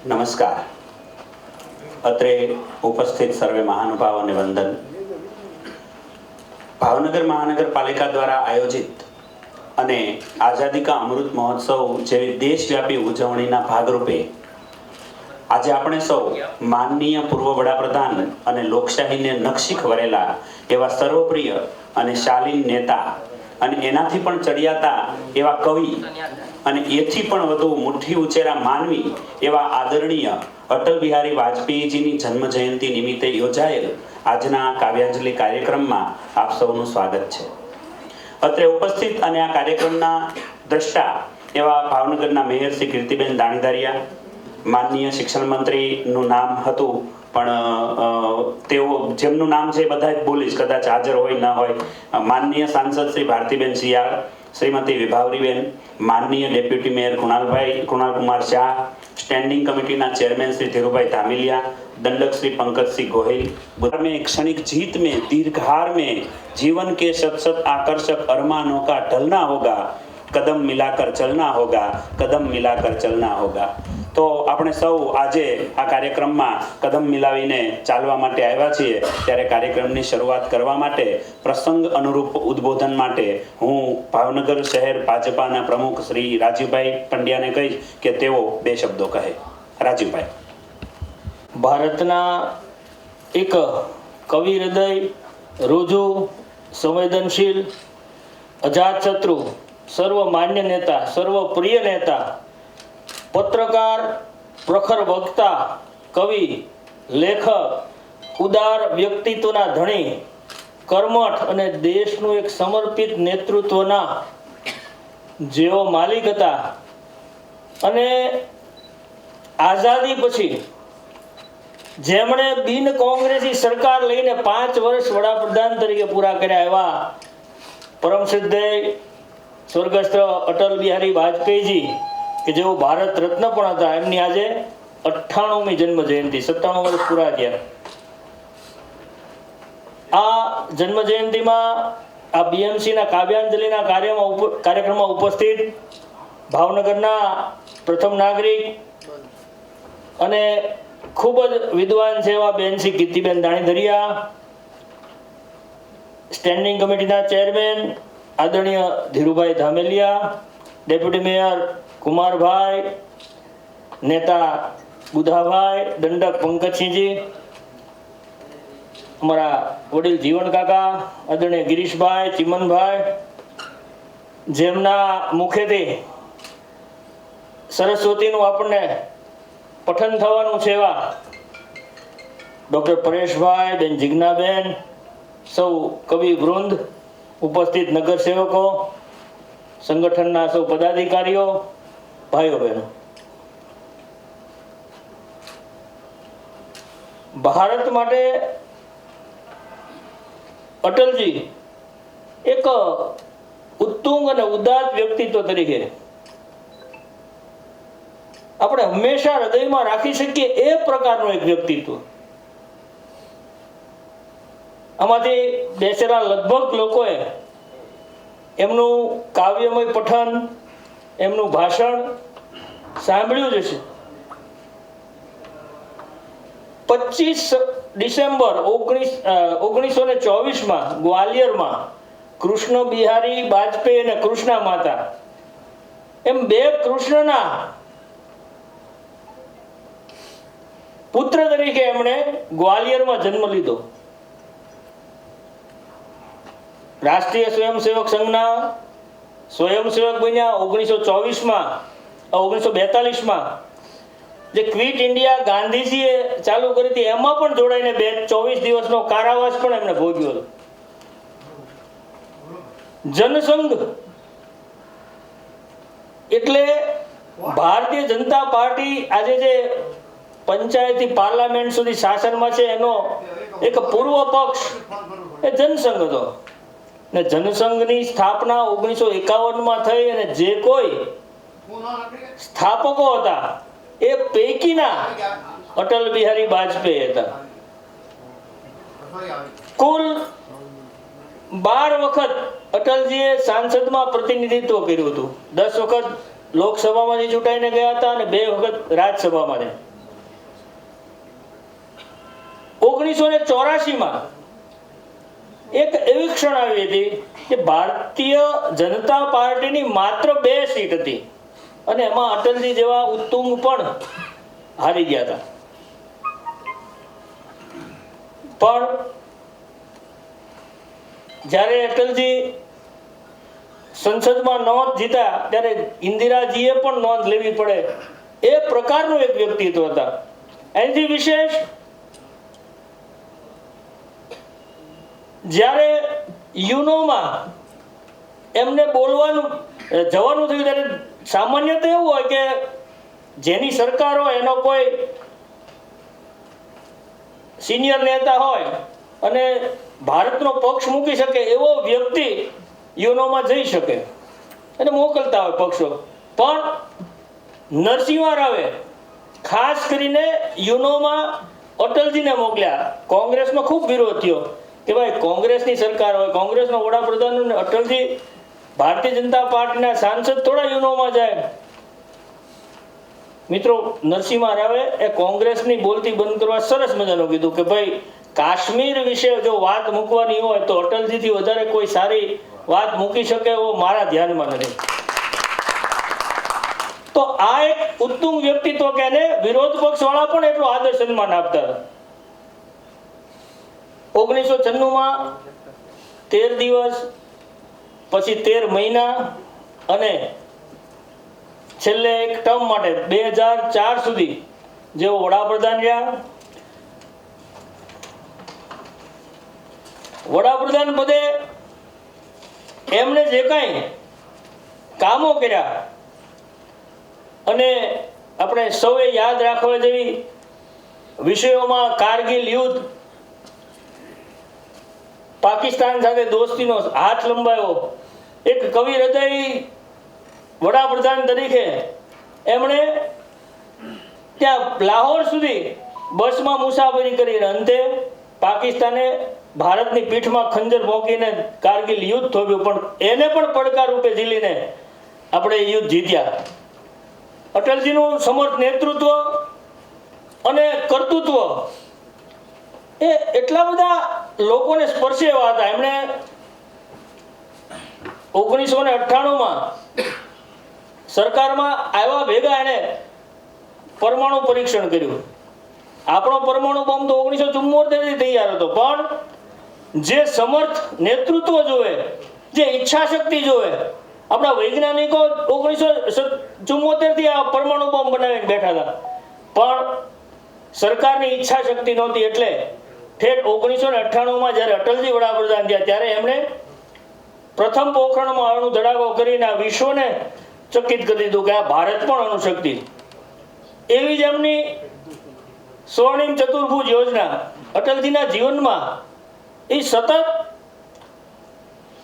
નમસ્કાર. અત્રે ઉપસ્થિત સર્વે મહાનુભાવોને વંદન. ભાવનગર મહાનગરપાલિકા દ્વારા આયોજિત અને આઝાદી કા અમૃત મહોત્સવ જેવી દેશવ્યાપી ઉજવણીના ભાગરૂપે આજે આપણે સૌ માનનીય પૂર્વ વડાપ્રધાન અને લોકશાહીને નકશી ખવરેલા એવા સર્વપ્રિય અને શાલીન નેતા અને એનાથી પણ ચડિયાતા એવા કવિ અને એથી પણ વધુ મુઠ્ઠી ઉચેરા માનવી એવા આદરણીય અટલ બિહારી વાજપેયીજીની જન્મ જયંતિ નિમિત્તે યોજાયેલ આજના કાવ્યાંજલિ કાર્યક્રમમાં આપ સૌનું સ્વાગત છે. અત્રે ઉપસ્થિત અને આ કાર્યક્રમના દ્રષ્ટા એવા ભાવનગરના મેયર શ્રી કીર્તિબેન દાણીધારિયા, માનનીય શિક્ષણ મંત્રીનું નામ હતું પણ તેઓ જેમનું નામ છે બધા જ બોલીશ, કદાચ હાજર હોય ન હોય. માનનીય સાંસદ શ્રી ભારતીબેન શિયાળ, શ્રીમતી વિભાવરીબેન, માનનીય deputy mayor Kunalkumar Shah, standing committee chairman Shri Dhirubhai Dhamiliya, दंडक श्री पंकज सिंह गोहिल, में क्षणिक जीत में दीर्घहार में जीवन के शत शत आकर्षक अरमानों का ढलना होगा, कदम मिलाकर चलना होगा, कदम मिलाकर चलना होगा. तो આપણે સૌ આજે આ કાર્યક્રમમાં કદમ મિલાવીને ચાલવા માટે આવ્યા છીએ. ત્યારે કાર્યક્રમની શરૂઆત કરવા માટે પ્રસંગ અનુરૂપ ઉદ્બોધન માટે હું ભાવનગર શહેર ભાજપાના પ્રમુખ શ્રી રાજીવભાઈ પંડ્યાને કહીશ કે તેઓ બે શબ્દો કહે. રાજીવભાઈ. ભારતના એક કવિ હૃદય, રોજુ, સંવેદનશીલ, અજાતશત્રુ, સર્વમાન્ય નેતા, સર્વપ્રિય નેતા, પત્રકાર, પ્રખર વક્તા, કવિ, લેખક, ઉદાર વ્યક્તિત્વના ધણી, કર્મઠ અને દેશનું એક સમર્પિત નેતૃત્વના જેઓ માલિક હતા અને આઝાદી પછી જેમણે બિન કોંગ્રેસી સરકાર લઈને 5 વર્ષ વડાપ્રધાન તરીકે પૂરા કર્યા એવા પરમ સિદ્ધેય સ્વર્ગસ્થ અટલ બિહારી વાજપેયીજી કે જેઓ ભારત રત્ન પણ હતા, એમની આજે 98મી જન્મ જયંતિ, 97 વર્ષ પૂરા થયા. આ જન્મ જયંતિમાં આ બીએમસીના કાવ્યાંજલિના કાર્યક્રમમાં ઉપસ્થિત ભાવનગરના પ્રથમ નાગરિક અને ખૂબ જ વિદ્વાન છે એવા બેન શ્રી કીર્તિબેન દાણીધરિયા, સ્ટેન્ડિંગ કમિટીના ચેરમેન આદરણીય ધીરુભાઈ ધામેલિયા, ડેપ્યુટી મેયર કુમારભાઈ, નેતા બુધાભાઈ, દંડક પંકજસિંહજી, અમારા વડીલ જીવન કાકા, આદરણીય ગિરીશભાઈ, ચિમનભાઈ, જેમના મુખેથી સરસ્વતીનું આપણને પઠન થવાનું છે એવા ડૉક્ટર પરેશભાઈ, બેન જિજ્ઞાબેન, સૌ કવિ વૃંદ, ઉપસ્થિત નગરસેવકો, સંગઠનના સૌ પદાધિકારીઓ, ભાઈઓ બહેનો. ભારત માટે અટલજી એક ઉત્તુંગ અને ઉદાત્ત વ્યક્તિત્વ તરીકે આપણે હંમેશા હૃદયમાં રાખી શકીએ એ પ્રકારનું એક વ્યક્તિત્વ. આમાંથી બેસેલા લગભગ લોકોએ એમનું કાવ્યમય પઠન, એમનું ભાષણ સાંભળ્યું જ હશે. 25 ડિસેમ્બર 1924માં ગ્વાલિયરમાં કૃષ્ણ બિહારી વાજપેયી અને કૃષ્ણા માતા એમ બે કૃષ્ણના પુત્ર તરીકે એમણે ગ્વાલિયરમાં જન્મ લીધો. રાષ્ટ્રીય સ્વયંસેવક સંઘના સ્વયંસેવક બન્યા 1942માં જે ક્વિટ ઇન્ડિયા ગાંધીજીએ ચાલુ કરી હતી એમાં પણ જોડાઈને 24 દિવસનો કારાવાસ પણ એમને ભોગ્યો હતો. જનસંઘ એટલે ભારતીય જનતા પાર્ટી આજે જે પંચાયતથી પાર્લામેન્ટ સુધી શાસનમાં છે એનો એક પૂર્વ પક્ષ એ જનસંઘ હતો. ને જનસંઘની સ્થાપના 1951માં થઈ અને જે કોઈ સ્થાપકો હતા એ પૈકીના અટલ બિહારી વાજપેયી હતા. કુલ 12 વખત અટલજીએ સાંસદમાં પ્રતિનિધિત્વ કર્યું હતું. 10 વખત લોકસભામાંથી ચૂંટાઈને ગયા હતા અને 2 વખત રાજ્યસભામાંથી. 1984માં એક એવી ક્ષણ આવી હતી કે ભારતીય જનતા પાર્ટીની માત્ર 2 સીટ હતી અને એમાં અટલજી જેવા ઉત્તુંગ પણ હારી ગયા હતા. પણ જ્યારે અટલજી સંસદમાં નોંધ જીત્યા ત્યારે ઇન્દિરાજીએ પણ નોંધ લેવી પડે એ પ્રકારનું એક વ્યક્તિત્વ હતા. એનાથી વિશેષ જ્યારે યુનોમાં એમને બોલવાનું જવાનું થયું ત્યારે સામાન્ય તો એવું હોય કે જેની સરકાર હોય એનો કોઈ સિનિયર નેતા હોય અને ભારતનો પક્ષ મૂકી શકે એવો વ્યક્તિ યુનોમાં જઈ શકે અને મોકલતા હોય પક્ષો. પણ નરસિંહ રાવે ખાસ કરીને યુનોમાં અટલજીને મોકલ્યા. કોંગ્રેસનો ખૂબ વિરોધ થયો કે ભાઈ કોંગ્રેસની સરકાર હોય, કોંગ્રેસનો વડાપ્રધાન હોય, અટલજી ભારતીય જનતા પાર્ટીના સાંસદ થોડા યુનોમાં જાય. મિત્રો, નરસિંહ રાવે એ કોંગ્રેસની બોલતી બંધ કરવા સરસ મજાનું કીધું કે ભાઈ કાશ્મીર વિશે જો વાત મૂકવાની હોય તો અટલજીથી વધારે કોઈ સારી વાત મૂકી શકે એવો મારા ધ્યાનમાં નથી. તો આ એક ઉત્તુંગ વ્યક્તિત્વ કે એને વિરોધ પક્ષ વાળા પણ એટલું આદર સન્માન આપતા હતા. 1996માં 13 દિવસ, પછી 13 મહિના અને છેલ્લે એક ટર્મ માટે 2004 સુધી જેઓ વડાપ્રધાન રહ્યા. વડાપ્રધાન પદે એમણે જે કાંઈ કામો કર્યા અને આપણે સૌએ યાદ રાખવા જેવી વિષયોમાં કારગિલ યુદ્ધ, પાકિસ્તાન સાથે દોસ્તીનો હાથ લંબાયો, એક કવિ હૃદય વડાપ્રધાન તરીકે એમણે ત્યાં લાહોર સુધી બસમાં મુસાફરી કરી. અંતે પાકિસ્તાને ભારતની પીઠમાં ખંજર ભોંકીને કારગિલ યુદ્ધ થોભ્યું, પણ એને પણ પડકાર રૂપે ઝીલીને આપણે યુદ્ધ જીત્યા. અટલજીનું સમર્થ નેતૃત્વ અને કર્તૃત્વ એ એટલા બધા લોકોને સ્પર્શે એવા હતા. એમણે 1998માં સરકારમાં આવ્યા ભેગા એને પરમાણુ પરીક્ષણ કર્યું. આપણો પરમાણુ બોમ્બ તો 1974થી તૈયાર હતો, પણ જે સમર્થ નેતૃત્વ જોવે, જે ઈચ્છા શક્તિ જોવે, આપણા વૈજ્ઞાનિકો 1974થી આ પરમાણુ બોમ્બ બનાવીને બેઠા હતા, પણ સરકારની ઈચ્છા શક્તિ નહોતી. એટલે ઠેઠ 1998માં જ્યારે અટલજી વડાપ્રધાન થયા ત્યારે એમણે પ્રથમ પોખરણમાં અણુ ધડાકો કરીને આ વિશ્વને ચકિત કરી દીધું કે આ ભારત પણ અણુશક્તિ. એવી જ એમની સ્વર્ણિમ ચતુર્ભુજ યોજના અટલજીના જીવનમાં એ સતત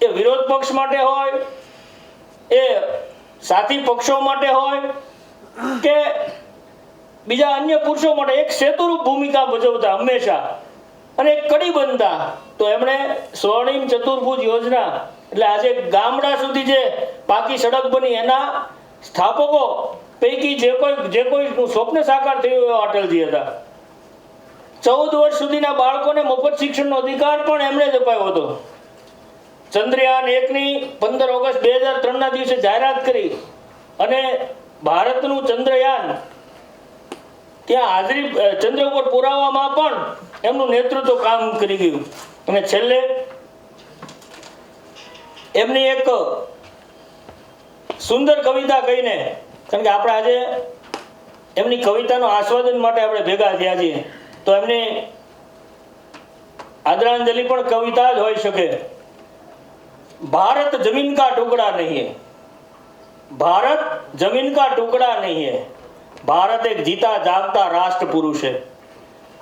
એ વિરોધ પક્ષ માટે હોય, એ સાથી પક્ષો માટે હોય કે બીજા અન્ય પુરુષો માટે એક સેતુરૂપ ભૂમિકા ભજવતા હંમેશા અને એક કડી બનતા. તો એમણે સ્વર્ણિમ ચતુર્ભુજ યોજના એટલે આજે ગામડા સુધી જે પાકી સડક બની એના સ્થાપકો પૈકી જે કોઈ સ્વપ્ન સાકાર થયું એવા અટલજી હતા. 14 વર્ષ સુધીના બાળકોને મફત શિક્ષણનો અધિકાર પણ એમણે જ અપાયો હતો. ચંદ્રયાન 1ની 15 ઓગસ્ટ 2003ના દિવસે જાહેરાત કરી અને ભારતનું ચંદ્રયાન ત્યાં હાજરી ચંદ્ર ઉપર પુરાવામાં પણ એમનું નેતૃત્વ કામ કરી ગયું. અને છેલ્લે એમની એક સુંદર કવિતા કહીને, કારણ કે આપણે આજે એમની કવિતાનો આસ્વાદન માટે આપણે ભેગા થયા છીએ, તો એમને आदरांजलि पण कविता ज होई सके। भारत जमीन का टुकड़ा नहीं है, भारत जमीन का टुकड़ा नहीं है, भारत एक जीता जागता राष्ट्र पुरुष है।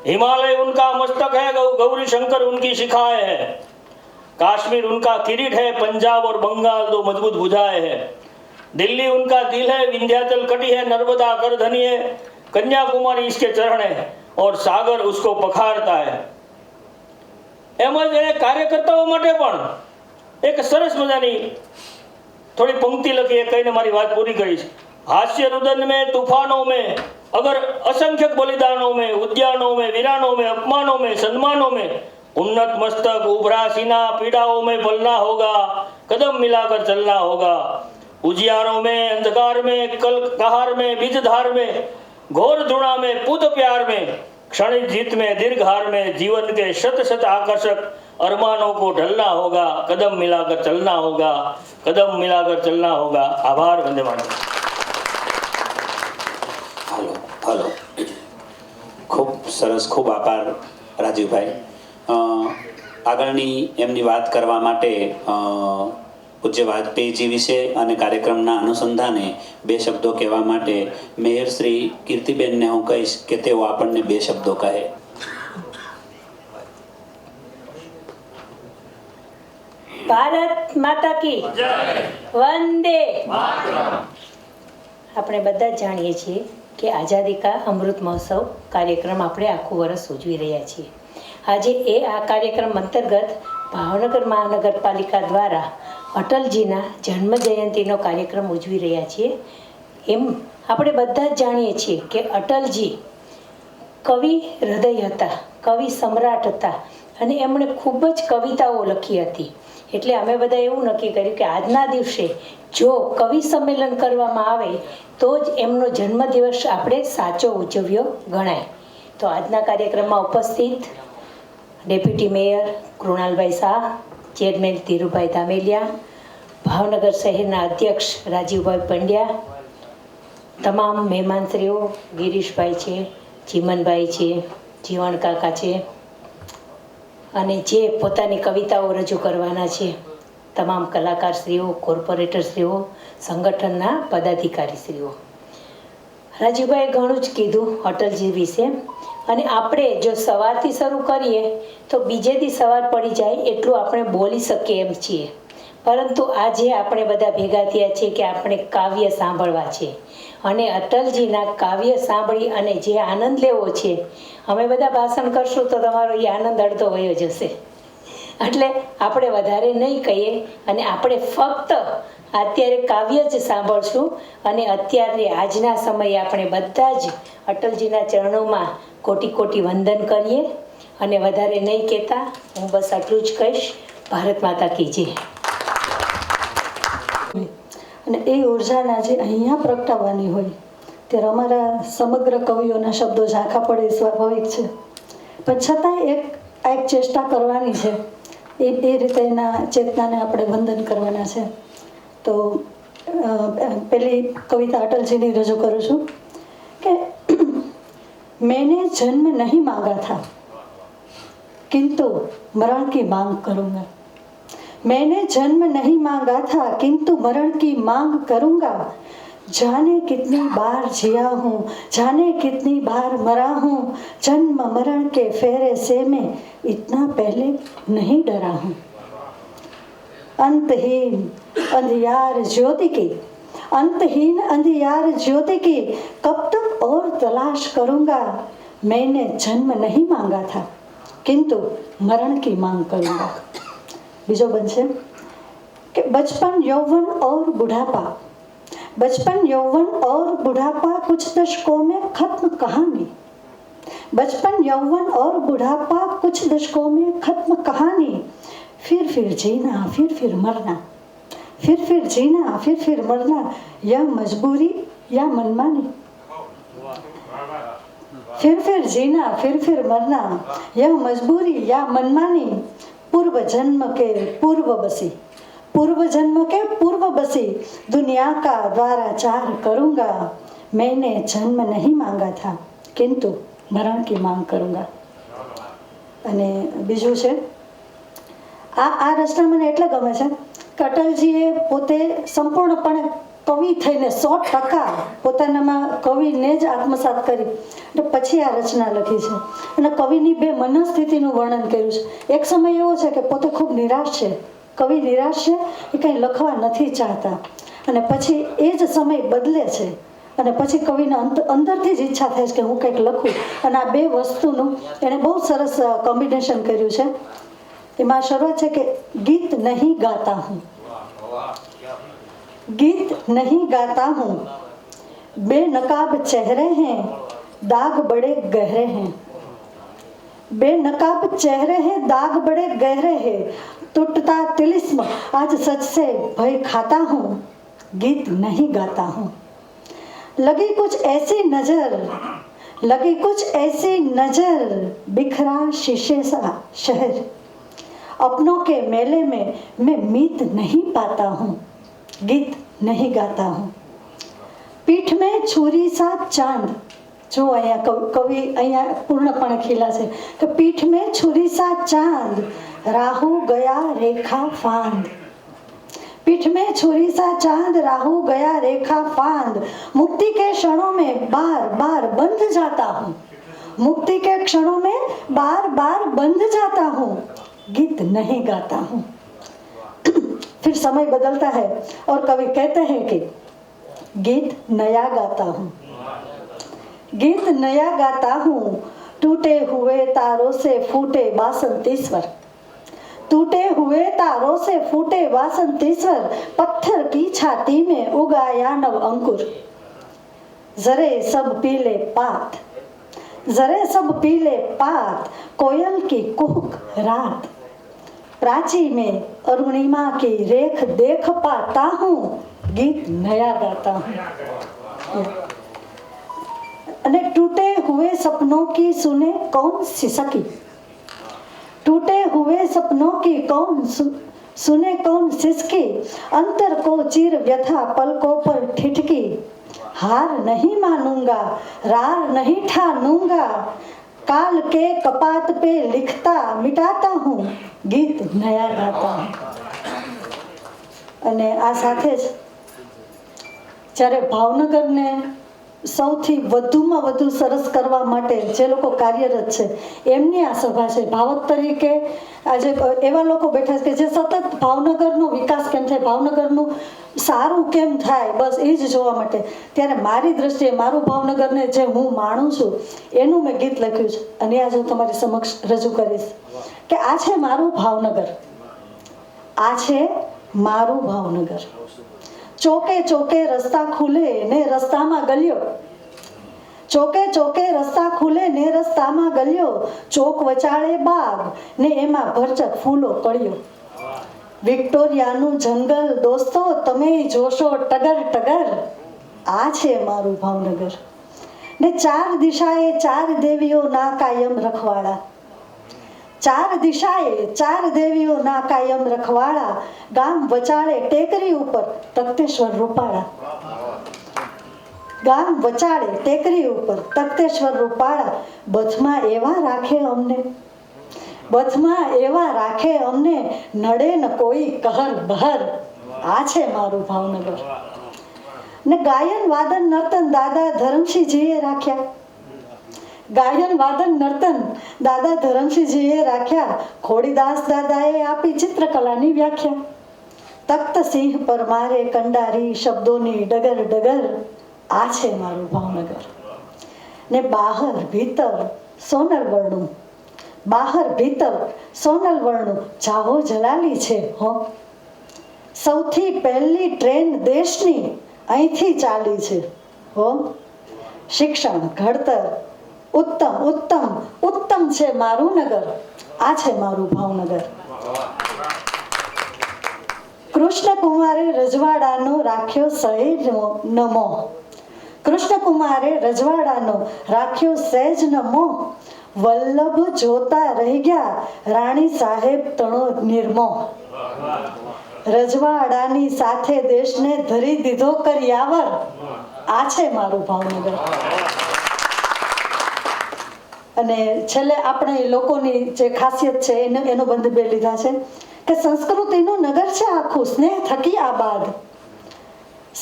हिमालय उनका मस्तक है, गौरी शंकर उनकी शिखाएं है, काश्मीर उनका किरीट है, पंजाब और बंगाल दो मजबूत भुजाएं है, दिल्ली उनका दिल है, विंध्याचल कटी है, नर्मदा करधनी है, कन्याकुमारी इसके चरण है और सागर उसको पखारता है। એમાં એને કાર્યકર્તાઓ માટે પણ એક સરસ મજાની થોડી પંક્તિ લખી, એ કહીને મારી વાત પૂરી કરીશ। हास्य रुदन में तूफानों में अगर असंख्यक बलिदानों में, उद्यानों में, वीरानों में, अपमानों में, सम्मानों में, उन्नत मस्तक उभरा सीना पीड़ाओं में पलना होगा, कदम मिलाकर चलना होगा। उजियारों में, अंधकार में, कल कहार में, बीजधार में, घोर धुणा में, पुत प्यार में, क्षणिक जीत में, दीर्घ हार में, जीवन के शत शत आकर्षक अरमानों को ढलना होगा, कदम मिलाकर चलना होगा, कदम मिलाकर चलना होगा। आभार। वंदे मातरम। હલો હલો, ખૂબ સરસ, ખૂબ આભાર રાજીવભાઈ। આગળની એમની વાત કરવા માટે પૂજ્ય વાજપેયીજી વિશે અને કાર્યક્રમના અનુસંધાને બે શબ્દો કહેવા માટે મેયર શ્રી કીર્તિબેનને હું કહીશ કે તેઓ આપણને બે શબ્દો કહે। ભારત માતા કી વંદે આપણે બધા જાણીએ છીએ કે આઝાદી કા અમૃત મહોત્સવ કાર્યક્રમ આપણે આખું વર્ષ ઉજવી રહ્યા છીએ। આજે આ કાર્યક્રમ અંતર્ગત ભાવનગર મહાનગરપાલિકા દ્વારા અટલજીના જન્મ જયંતિનો કાર્યક્રમ ઉજવી રહ્યા છીએ। એમ આપણે બધા જ જાણીએ છીએ કે અટલજી કવિ હૃદય હતા, કવિ સમ્રાટ હતા અને એમણે ખૂબ જ કવિતાઓ લખી હતી। એટલે અમે બધા એવું નક્કી કર્યું કે આજના દિવસે જો કવિ સંમેલન કરવામાં આવે તો જ એમનો જન્મદિવસ આપણે સાચો ઉજવ્યો ગણાય। તો આજના કાર્યક્રમમાં ઉપસ્થિત deputy mayor Krunalbhai Shah, chairman Dhirubhai Dhameliya, Bhavnagar શહેરના અધ્યક્ષ રાજીવભાઈ પંડ્યા, તમામ મહેમાનશ્રીઓ ગિરીશભાઈ છે, ચીમનભાઈ છે, જીવણ કાકા છે અને જે પોતાની કવિતાઓ રજૂ કરવાના છે તમામ કલાકારશ્રીઓ, કોર્પોરેટરશ્રીઓ, સંગઠનના પદાધિકારીશ્રીઓ। રાજીવભાઈએ ઘણું જ કીધું અટલજી વિશે અને આપણે જો સવારથી શરૂ કરીએ તો બીજે દી સવાર પડી જાય એટલું આપણે બોલી શકીએ એમ છીએ, પરંતુ આજે આપણે બધા ભેગા થયા છીએ કે આપણે કાવ્ય સાંભળવા છે અને અટલજીના કાવ્ય સાંભળી અને જે આનંદ લેવો છે। અમે બધા ભાષણ કરશું તો તમારો એ આનંદ અડધો વયો જશે, એટલે આપણે વધારે નહીં કહીએ અને આપણે ફક્ત અત્યારે કાવ્ય જ સાંભળશું અને અત્યારે આજના સમયે આપણે બધા જ અટલજીના ચરણોમાં કોટી કોટી વંદન કરીએ અને વધારે નહીં કહેતા હું બસ આટલું જ કહીશ। ભારત માતા કી જય। અને એ ઉર્જાને આજે અહીંયા પ્રગટાવવાની હોય ત્યારે અમારા સમગ્ર કવિઓના શબ્દો ઝાંખા પડે સ્વાભાવિક છે, પણ છતાંય એક ચેષ્ટા કરવાની છે, એ રીતે એના ચેતનાને આપણે વંદન કરવાના છે। તો પેલી કવિતા અટલજીની રજૂ કરું છું કે मैंने जन्म नहीं मांगा था किंतु मरण की मांग करूँगा। मैंने जन्म नहीं मांगा था किंतु मरण की मांग करूँगा। जाने कितनी बार जिया हूँ, जाने कितनी बार मरा हूँ, जन्म मरण के फेरे से मैं इतना पहले नहीं डरा हूँ। अंतहीन अंधियार ज्योति की, अंतहीन अंधियार ज्योति की कब तक और तलाश करूँगा। मैंने जन्म नहीं मांगा था किंतु मरण की मांग करूँगा। बीजो बनशे कि बचपन यौवन और बुढ़ापा, बचपन यौवन और बुढ़ापा कुछ दशकों में खत्म कहानी। बचपन यौवन और बुढ़ापा कुछ दशकों में खत्म कहानी। फिर जीना फिर मरना, फिर जीना फिर मरना, यह मजबूरी या मनमानी। फिर जीना फिर मरना, यह मजबूरी या मनमानी। पूर्व जन्म के पूर्व बसी, पूर्व जन्म के पूर्व बसी, दुनिया का द्वाराचार करूँगा। मैंने जन्म नहीं मांगा था किंतु मरण की मांग करूँगा. અને બીજું છે આ રચના મને એટલે ગમે છે કે અટલજીએ પોતે સંપૂર્ણપણે કવિ થઈને 100% પોતાનામાં કવિને જ આત્મસાત કરી અને પછી આ રચના લખી છે. અને કવિની બે મનસ્થિતિનું વર્ણન કર્યું છે. એક સમય એવો છે કે પોતે ખૂબ નિરાશ છે, કવિ નિરાશ છે, એ કંઈ લખવા નથી ચાહતા, અને પછી એ જ સમય બદલે છે અને પછી કવિને અંદરથી જ ઈચ્છા થાય છે કે હું કંઈક લખું. અને આ બે વસ્તુનું એણે બહુ સરસ કોમ્બિનેશન કર્યું છે. એમાં શરૂઆત છે કે ગીત નહીં ગાતા હું, गीत नहीं गाता हूँ, बेनकाब चेहरे हैं, दाग बड़े गहरे हैं. बेनकाब चेहरे हैं, दाग बड़े गहरे हैं, टूटता तिलिस्म आज सच से भय खाता हूँ, गीत नहीं गाता हूँ. लगी कुछ ऐसी नजर, लगी कुछ ऐसी नजर, बिखरा शीशे सा शहर, अपनों के मेले में मैं मीत नहीं पाता हूँ, गीत नहीं गाता हूँ. पीठ में छुरी सा चांद, जो અહીંયા કવિ અહીંયા પૂર્ણપણે ખીલા છે કે પીઠ में छुरी सा चांद, राहु गया रेखा फांद. पीठ में छुरी सा चांद, राहु गया रेखा फांद, मुक्ति के क्षणों में बार बार बंध जाता हूँ, मुक्ति के क्षणों में बार बार बंध जाता हूँ, गीत नहीं गाता हूँ. फिर समय बदलता है और कवि कहते हैं कि गीत नया गाता हूँ, गीत नया गाता हूँ, टूटे हुए तारों से फूटे बासंती स्वर, टूटे हुए तारों से फूटे बासंती स्वर, पत्थर की छाती में उगाया नव अंकुर, जरे सब पीले पात, जरे सब पीले पात, कोयल की कुहक रात, प्राची में अरुणिमा की रेख देख पाता हूँ, गीत नया गाता हूँ. अने टूटे हुए सपनों की सुने कौन सी सकी, टूटे हुए सपनों की कौन सुने कौन सिसकी, अंतर को चीर व्यथा पलकों पर ठिठकी, हार नहीं मानूंगा, रार नहीं ठानूंगा, काल के कपात पे लिखता मिटाता हूँ, गीत नया गाता हूँ. અને આ સાથે જ જ્યારે ભાવનગરને સૌથી વધુમાં વધુ સરસ કરવા માટે જે લોકો કાર્યરત છે એમની આ સભા છે. ભાવક તરીકે આજે એવા લોકો બેઠા છે કે જે સતત ભાવનગરનો વિકાસ કેમ થાય, ભાવનગરનું સારું કેમ થાય, બસ એ જ જોવા માટે. ત્યારે મારી દ્રષ્ટિએ મારું ભાવનગરને જે હું માણું છું એનું મેં ગીત લખ્યું છે અને આજે હું તમારી સમક્ષ રજૂ કરીશ કે આ છે મારું ભાવનગર, આ છે મારું ભાવનગર. ચોકે ચોકે રસ્તા ખુલે ને રસ્તામાં ગલ્યો, ચોકે ચોકે રસ્તા ખુલે ને રસ્તામાં ગલ્યો, ચોક વચાળે બાગ ને એમાં ભરચક ફૂલો કળ્યો, વિક્ટોરિયાનું જંગલ દોસ્તો તમે જોશો ટગર ટગર, આ છે મારું ભાવનગર. ને ચાર દિશાએ ચાર દેવીઓના કાયમ રખવાડા, ચાર દિશાએ ચાર દેવીઓના કાયમ રખવાડા, ગામ વચાળે ટેકરી ઉપર તખ્તેશ્વર રૂપાળા, ગામ વચાળે ટેકરી ઉપર તખ્તેશ્વર રૂપાળા, બથમાં એવા રાખે અમને, બથમાં એવા રાખે અમને, નડે ન કોઈ કહર બહર, આ છે મારું ભાવનગર. ને ગાયન વાદન નર્તન દાદા ધરમસિંહજીએ રાખ્યા, ગાયન વાદન નર્તન દાદા ધરમસિંહજીએ રાખ્યા, ખોડીદાસ દાદાએ આપી ચિત્રકલાની વ્યાખ્યા, તખ્તસિંહ પરમારે કંડારી શબ્દોની ડગર ડગર, આ છે મારું ભાવનગર. ને બહાર ભીતર સોનલ વર્ણું, બહાર ભીતર સોનલ વર્ણું જાહો જલાલી છે હો, સૌથી પહેલી ટ્રેન દેશની અહીંથી ચાલી છે હો, શિક્ષણ ઘડતર ઉત્તમ ઉત્તમ ઉત્તમ છે મારું નગર, આ છે મારું ભાવનગર. કૃષ્ણકુમારે રજવાડાનો રાખ્યો સહેજ ન મોહ, કૃષ્ણકુમારે રજવાડાનો રાખ્યો સહેજ ન મોહ, વલ્લભ જોતા રહી ગયા રાણી સાહેબ તણો નિર્મોહ, રજવાડાની સાથે દેશને ધરી દીધો કર્યાવર, આ છે મારું ભાવનગર. અને છેલ્લે આપણે લોકોની જે ખાસિયત છે એનો બંધ બે લીધા છે કે સંસ્કૃતિનું નગર છે આખું સ્નેહ થકી આબાદ,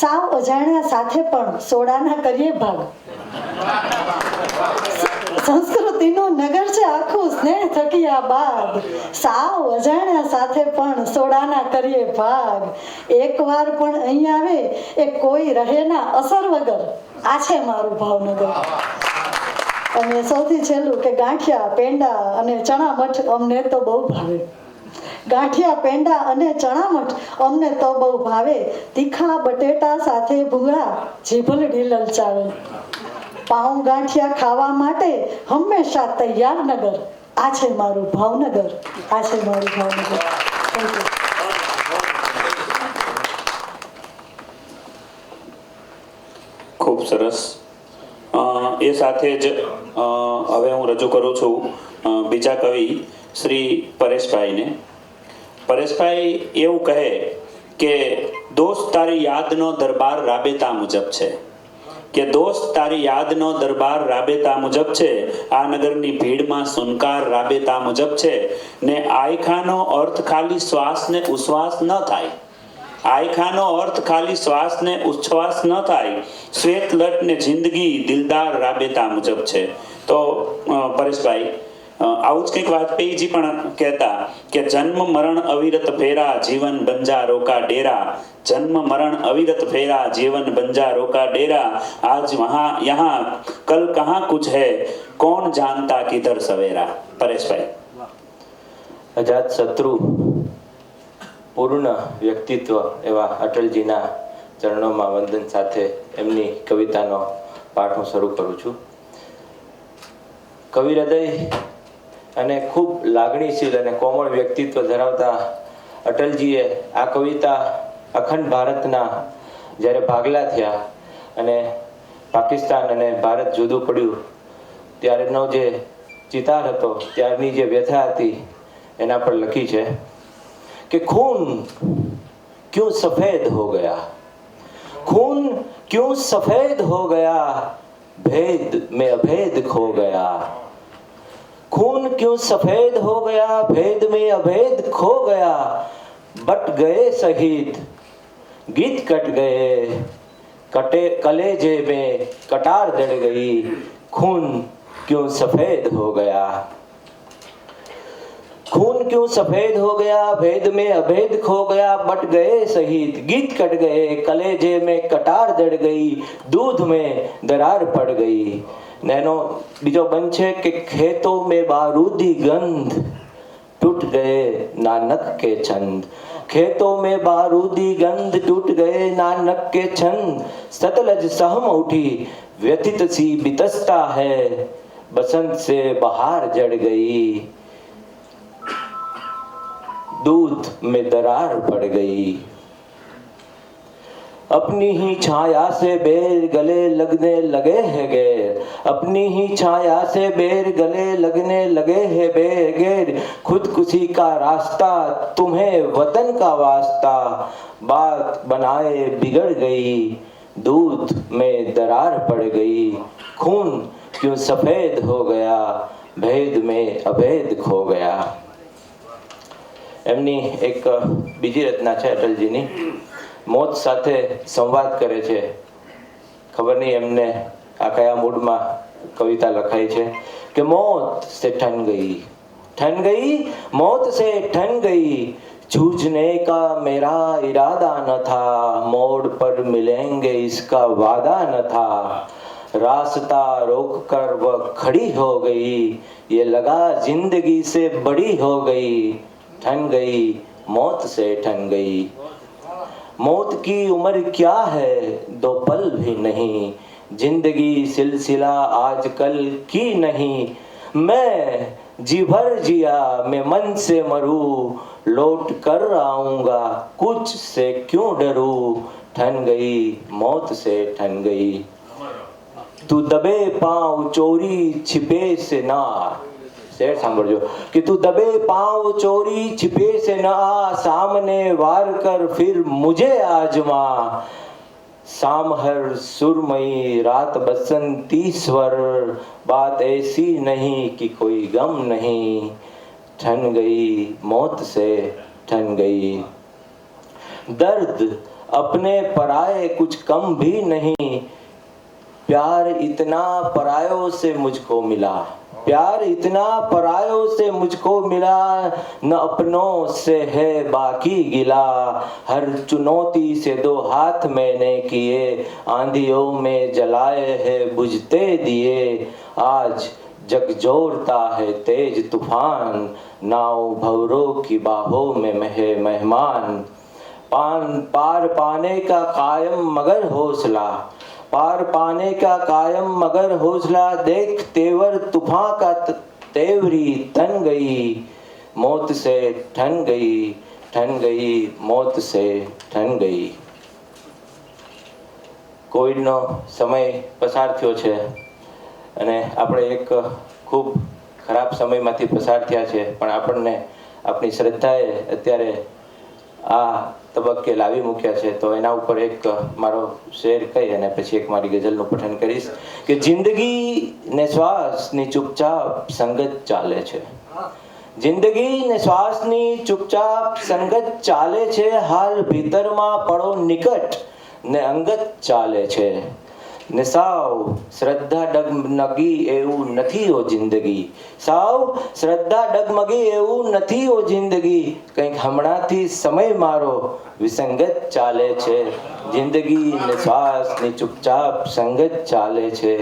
સાવ અજાણ્યા સાથે પણ સોડાના કરીએ ભાગ. સંસ્કૃતિનું નગર છે આખું સ્નેહ થકી આબાદ, સાવ અજાણ્યા સાથે પણ સોડાના કરીએ ભાગ. એકવાર પણ અહીં આવે એ કોઈ રહે ના અસર વગર, આ છે મારું ભાવનગર. અને સૌથી છેલ્લું કે ગાંઠિયા પેંડા અને ચણા મઠ અમને તો બહુ ભાવે. ગાંઠિયા પેંડા અને ચણા મઠ અમને તો બહુ ભાવે. તીખા બટેટા સાથે ભૂંગળા જીભલડી લલચાવે. પાઉં ગાંઠિયા ખાવા માટે હંમેશા તૈયાર નગર, આ છે મારું ભાવનગર, આ છે મારું ભાવનગર. Thank you. ખૂબ સરસ. એ સાથે જ હવે હું રજૂ કરું છું બીજા કવિ શ્રી પરેશભાઈને. પરેશભાઈ એવું કહે કે દોસ્ત તારી યાદનો દરબાર રાબેતા મુજબ છે, કે દોસ્ત તારી યાદનો દરબાર રાબેતા મુજબ છે, આ નગરની ભીડમાં સુનકાર રાબેતા મુજબ છે, ને આયખાનો અર્થ ખાલી શ્વાસ ને ઉશ્વાસ ન થાય, આયખાનો અર્થ ખાલી શ્વાસ ને ઉચ્છ્વાસ ન થાય, શ્વેત લટ ને જિંદગી દિલદાર રાબેતા મુજબ છે. તો પરેશભાઈ આવું જ કંઈક વાજપેયીજી પણ કહેતા કે જન્મ મરણ અવિરત ફેરા જીવન બંજારો કા ડેરા, જન્મ મરણ અવિરત ફેરા जीवन बंजारों का डेरा, आज वहाँ यहाँ कल कहाँ कुछ है, कौन जानता किधर सवेरा. પરેશભાઈ. અજાત શત્રુ પૂર્ણ વ્યક્તિત્વ એવા અટલજીના ચરણોમાં વંદન સાથે એમની કવિતાનો પાઠ હું શરૂ કરું છું. કવિ હૃદય અને ખૂબ લાગણીશીલ અને કોમળ વ્યક્તિત્વ ધરાવતા અટલજીએ આ કવિતા અખંડ ભારતના જ્યારે ભાગલા થયા અને પાકિસ્તાન અને ભારત જુદું પડ્યું ત્યારનો જે ચિતાર હતો, ત્યારની જે વ્યથા હતી એના પર લખી છે कि खून क्यों सफेद हो गया, खून क्यों सफेद हो गया, भेद में अभेद खो गया, खून क्यों सफेद हो गया, भेद में अभेद खो गया, बट गए शहीद गीत कट गए, कटे कलेजे में कटार दड़ गई, खून क्यों सफेद हो गया, खून क्यों सफेद हो गया, भेद में अभेद खो गया, बट गए शहीद गीत कट गए, कलेजे में कटार दड़ गई, दूध में दरार पड़ गई. नैनो बीजो बन છે કે ખેતों में बारूदी गंध टूट गए नानक के छंद, खेतों में बारूदी गंध टूट गए नानक के छंद, सतलज सहम उठी व्यथित सी बितस्ता है, बसंत से बहार जड़ गई, दूध में दरार पड़ गई, अपनी ही छाया से बेर गले लगने लगे हैं गैर, अपनी ही छाया से बेर गले लगने लगे हैं बेर, खुदकुशी का रास्ता तुम्हें वतन का वास्ता, बात बनाए बिगड़ गई, दूध में दरार पड़ गई, खून क्यों सफेद हो गया, भेद में अभेद खो गया. એમની એક બીજી રચના છે અટલજીની, મોત સાથે સંવાદ કરે છે. ખબર નહીં એમને આ કયા મૂડમાં કવિતા લખાઈ છે કે मौत से ठन गई, मौत से ठन गई, जूझने का मेरा इरादा न था, मोड़ पर मिलेंगे इसका वादा न था, रास्ता रोक कर वह खड़ी हो गई, ये लगा जिंदगी से बड़ी हो गई, ठन गई मौत से ठन गई, मौत की उम्र क्या है दो पल भी नहीं, जिंदगी सिलसिला आजकल की नहीं, मैं जी भर जिया मैं मन से मरूं, लौट कर आऊंगा कुछ से क्यों डरूं, ठन गई मौत से ठन गई, तू दबे पांव चोरी छिपे से ना, शेर सांभळजो कि तू दबे पांव चोरी छिपे से न आ, सामने वार कर फिर मुझे आजमा, शाम हर सुरमई रात बसंती स्वर, बात ऐसी नहीं कि कोई गम नहीं, ठन गई मौत से ठन गई। दर्द अपने पराए कुछ कम भी नहीं, प्यार इतना परायों से मुझको मिला, प्यार इतना परायों से मुझको मिला, न अपनों से है बाकी गिला। हर चुनौती से दो हाथ मैंने किए, आंधियों में जलाए है बुझते दिए। आज झकझोरता है तेज तूफान, नाव भंवरों की बाहों में है मेहमान। पार पाने का कायम मगर हौसला, पार पाने का कायम मगर हौसला, देख तेवर तूफान का तेवरी तन गई, मौत से ठन गई, ठन गई मौत से ठन गई। કોવિડનો સમય પસાર થયો છે અને આપણે એક ખૂબ ખરાબ સમયમાંથી પસાર થયા છે, પણ આપણને આપણી શ્રદ્ધાએ અત્યારે આ તબક્કે લાવી મૂક્યા છે। તો એના ઉપર એક મારો શેર કહી અને પછી એક મારી ગઝલનું પઠન કરીશ કે જિંદગી ને શ્વાસની ચૂપચાપ સંગત ચાલે છે, જિંદગી ને શ્વાસની ચૂપચાપ સંગત ચાલે છે, હાલ ભીતરમાં પડો નિકટ ને અંગત ચાલે છે, ને સાવ શ્રદ્ધા ડગમગી એવું નથી ઓ જિંદગી, સાવ શ્રદ્ધા ડગમગી એવું નથી ઓ જિંદગી, કંઈક હમણાંથી સમય મારો વિસંગત ચાલે છે, જિંદગી ને શ્વાસની ચૂપચાપ સંગત ચાલે છે,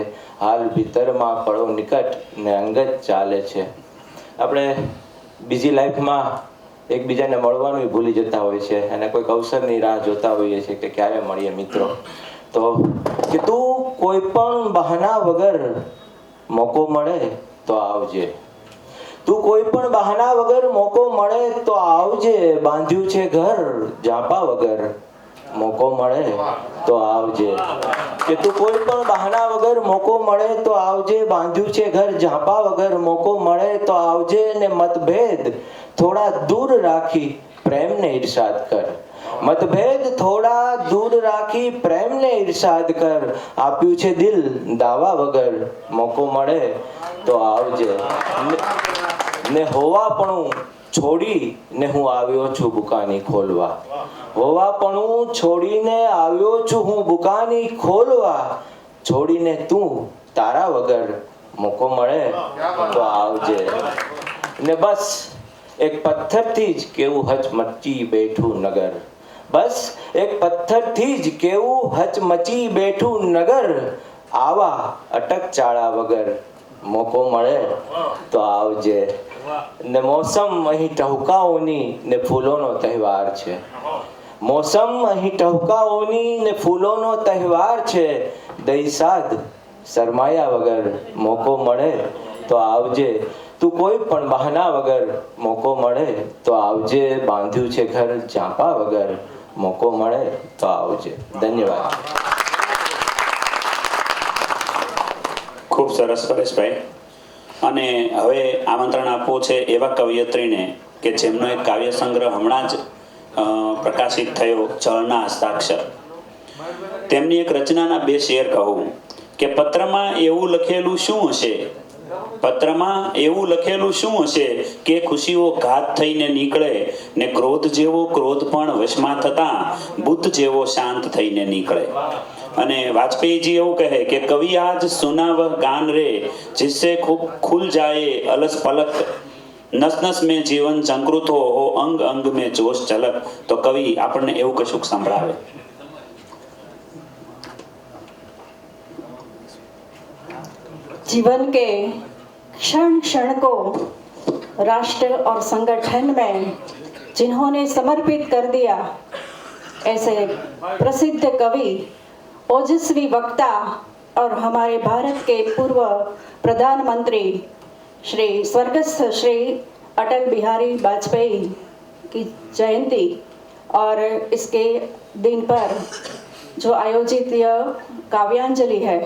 હાલ ભીતરમાં પડો નિકટ ને અંગત ચાલે છે। આપણે બીજી લાઈફમાં એકબીજાને મળવાનું ભૂલી જતા હોય છે અને કોઈક અવસરની રાહ જોતા હોઈએ છીએ કે ક્યારે મળીએ મિત્રો। તો કે તું કોઈ પણ બહાના વગર મોકો મળે તો આવજે, તું કોઈ પણ બહાના વગર મોકો મળે તો આવજે, બાંધ્યું છે ઘર ઝાંપા વગર મોકો મળે તો આવજે, કે તું કોઈ પણ બહાના વગર મોકો મળે તો આવજે, બાંધ્યું છે ઘર ઝાંપા વગર મોકો મળે તો આવજે, ને મતભેદ થોડા दूर राखी प्रेम ने इरशाद कर, मतभेद थोड़ा दूर राखी प्रेम ने इरशाद कर, आप्યું છે દિલ દાવા વગર મોકો મળે તો આવજે, ને હોવાપણું છોડી ને હું આવ્યો છું બુકાની ખોલવા, હોવાપણું છોડીને આવ્યો છું હું બુકાની ખોલવા, છોડીને તું તારા વગર મોકો મળે તો આવજે, ને બસ એક પથ્થરથી જ કેવું હચમચી બેઠું નગર, બસ એક પથ્થરથી જ કેવું હચમચી બેઠું નગર, આવા અટકચાળા વગર મોકો મળે તો આવજે, ને મોસમ અહીં ટહુકાઓની ને ફૂલોનો તહેવાર છે, મોસમ અહીં ટહુકાઓની ને ફૂલોનો તહેવાર છે, દઈ સાદ શરમાયા વગર મોકો મળે તો આવજે, તું કોઈ પણ બહાના વગર મોકો મળે તો આવજે, બાંધ્યું છે ઘર ઝાંપા વગર મોકો મળે તો આવજે। ધન્યવાદ। ખૂબ સરસ પરેશભાઈ। અને હવે આમંત્રણ આપવું છે એવા કવયત્રીને કે જેમનો એક કાવ્ય સંગ્રહ હમણાં જ પ્રકાશિત થયો, જળના હસ્તાક્ષર। તેમની એક રચનાના બે શેર કહું કે પત્રમાં એવું લખેલું શું હશે, પત્રમાં એવું લખેલું શું હશે કે ખુશીઓ ઘાત થઈને નીકળે, ને ક્રોધ જેવો ક્રોધ પણ વશમાં થતા બુદ્ધ જેવો શાંત થઈને નીકળે। અને વાજપેયીજી એવું કહે કે કવિ આજ સુનાવ ગાન રે जिससे खूब खुल जाए अलस पलक, नस नस में जीवन संकृत हो अंग अंग में जोश झलक। तो कवि આપણને એવું કશુંક સંભળાવે। जीवन के क्षण क्षण को राष्ट्र और संगठन में जिन्होंने समर्पित कर दिया, ऐसे प्रसिद्ध कवि, ओजस्वी वक्ता और हमारे भारत के पूर्व प्रधानमंत्री श्री स्वर्गस्थ श्री अटल बिहारी वाजपेयी की जयंती और इसके दिन पर जो आयोजित यह काव्यांजलि है,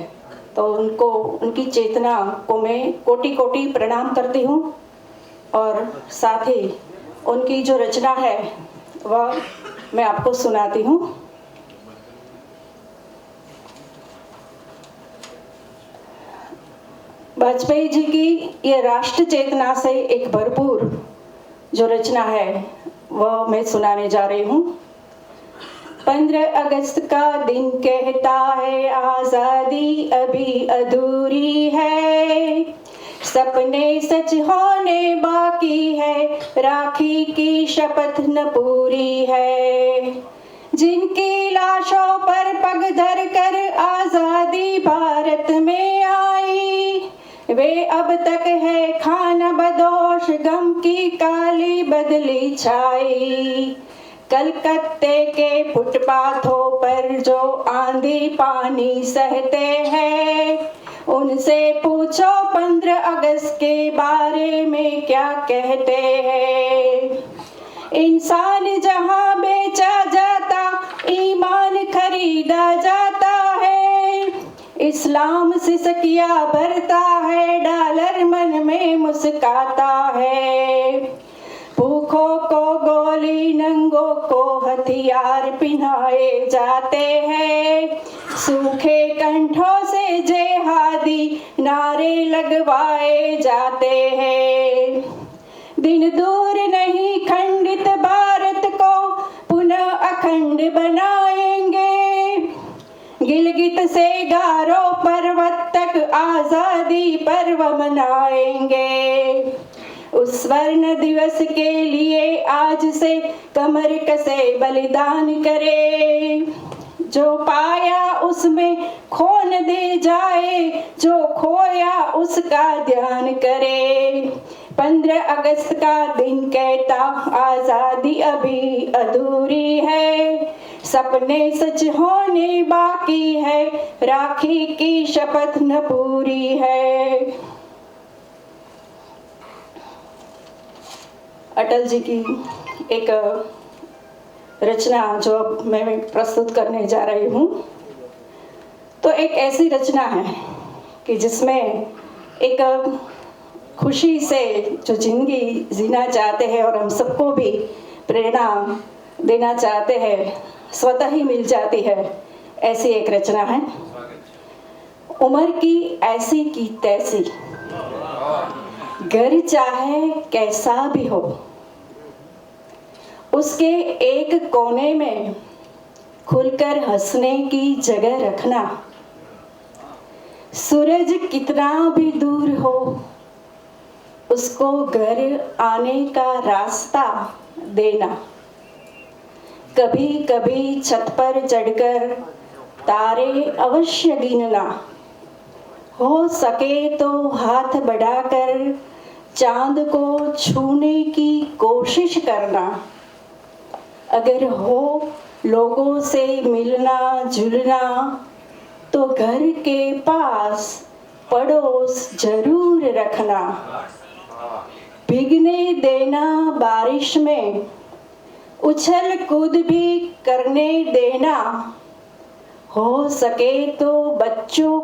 तो उनको, उनकी चेतना को मैं कोटि कोटि प्रणाम करती हूँ। और साथ ही उनकी जो रचना है वह मैं आपको सुनाती हूँ। वाजपेयी जी की ये राष्ट्र चेतना से एक भरपूर जो रचना है वह मैं सुनाने जा रही हूँ। 15 अगस्त का दिन कहता है आजादी अभी अधूरी है, सपने सच होने बाकी है, राखी की शपथ न पूरी है। जिनकी लाशों पर पग धर कर आजादी भारत में आई, वे अब तक है खाना बदोश, गम की काली बदली छाई। कलकत्ते के फुटपाथों पर जो आंधी पानी सहते हैं, उनसे पूछो 15 अगस्त के बारे में क्या कहते हैं। इंसान जहां बेचा जाता, ईमान खरीदा जाता है, इस्लाम सिसकिया भरता है, डॉलर मन में मुस्काता है। भूखों को गोली, नंगों को हथियार पिन्हाए जाते हैं, सूखे कंठों से जेहादी नारे लगवाए जाते हैं। दिन दूर नहीं खंडित भारत को पुनः अखंड बनाएंगे, गिलगित से गारो पर्वत तक आजादी पर्व मनाएंगे। उस स्वर्ण दिवस के लिए आज से कमर कसे बलिदान करे, जो पाया उसमें खोन दे जाए, जो खोया उसका ध्यान करे। 15 अगस्त का दिन कहता आजादी अभी अधूरी है, सपने सच होने बाकी है, राखी की शपथ न पूरी है। अटल जी की एक रचना जो अब मैं प्रस्तुत करने जा रही हूँ, तो एक ऐसी रचना है कि जिसमें एक खुशी से जो जिंदगी जीना चाहते हैं और हम सबको भी प्रेरणा देना चाहते हैं, स्वतः ही मिल जाती है, ऐसी एक रचना है। उम्र की ऐसी की तैसी, घर चाहे कैसा भी हो, उसके एक कोने में खुलकर हंसने की जगह रखना। सूरज कितना भी दूर हो, उसको घर आने का रास्ता देना। कभी कभी छत पर चढ़कर तारे अवश्य गिनना, हो सके तो हाथ बढ़ाकर चांद को छूने की कोशिश करना। अगर हो लोगों से मिलना जुलना, तो घर के पास पड़ोस जरूर रखना। भीगने देना बारिश में, उछल कूद भी करने देना। हो सके तो बच्चों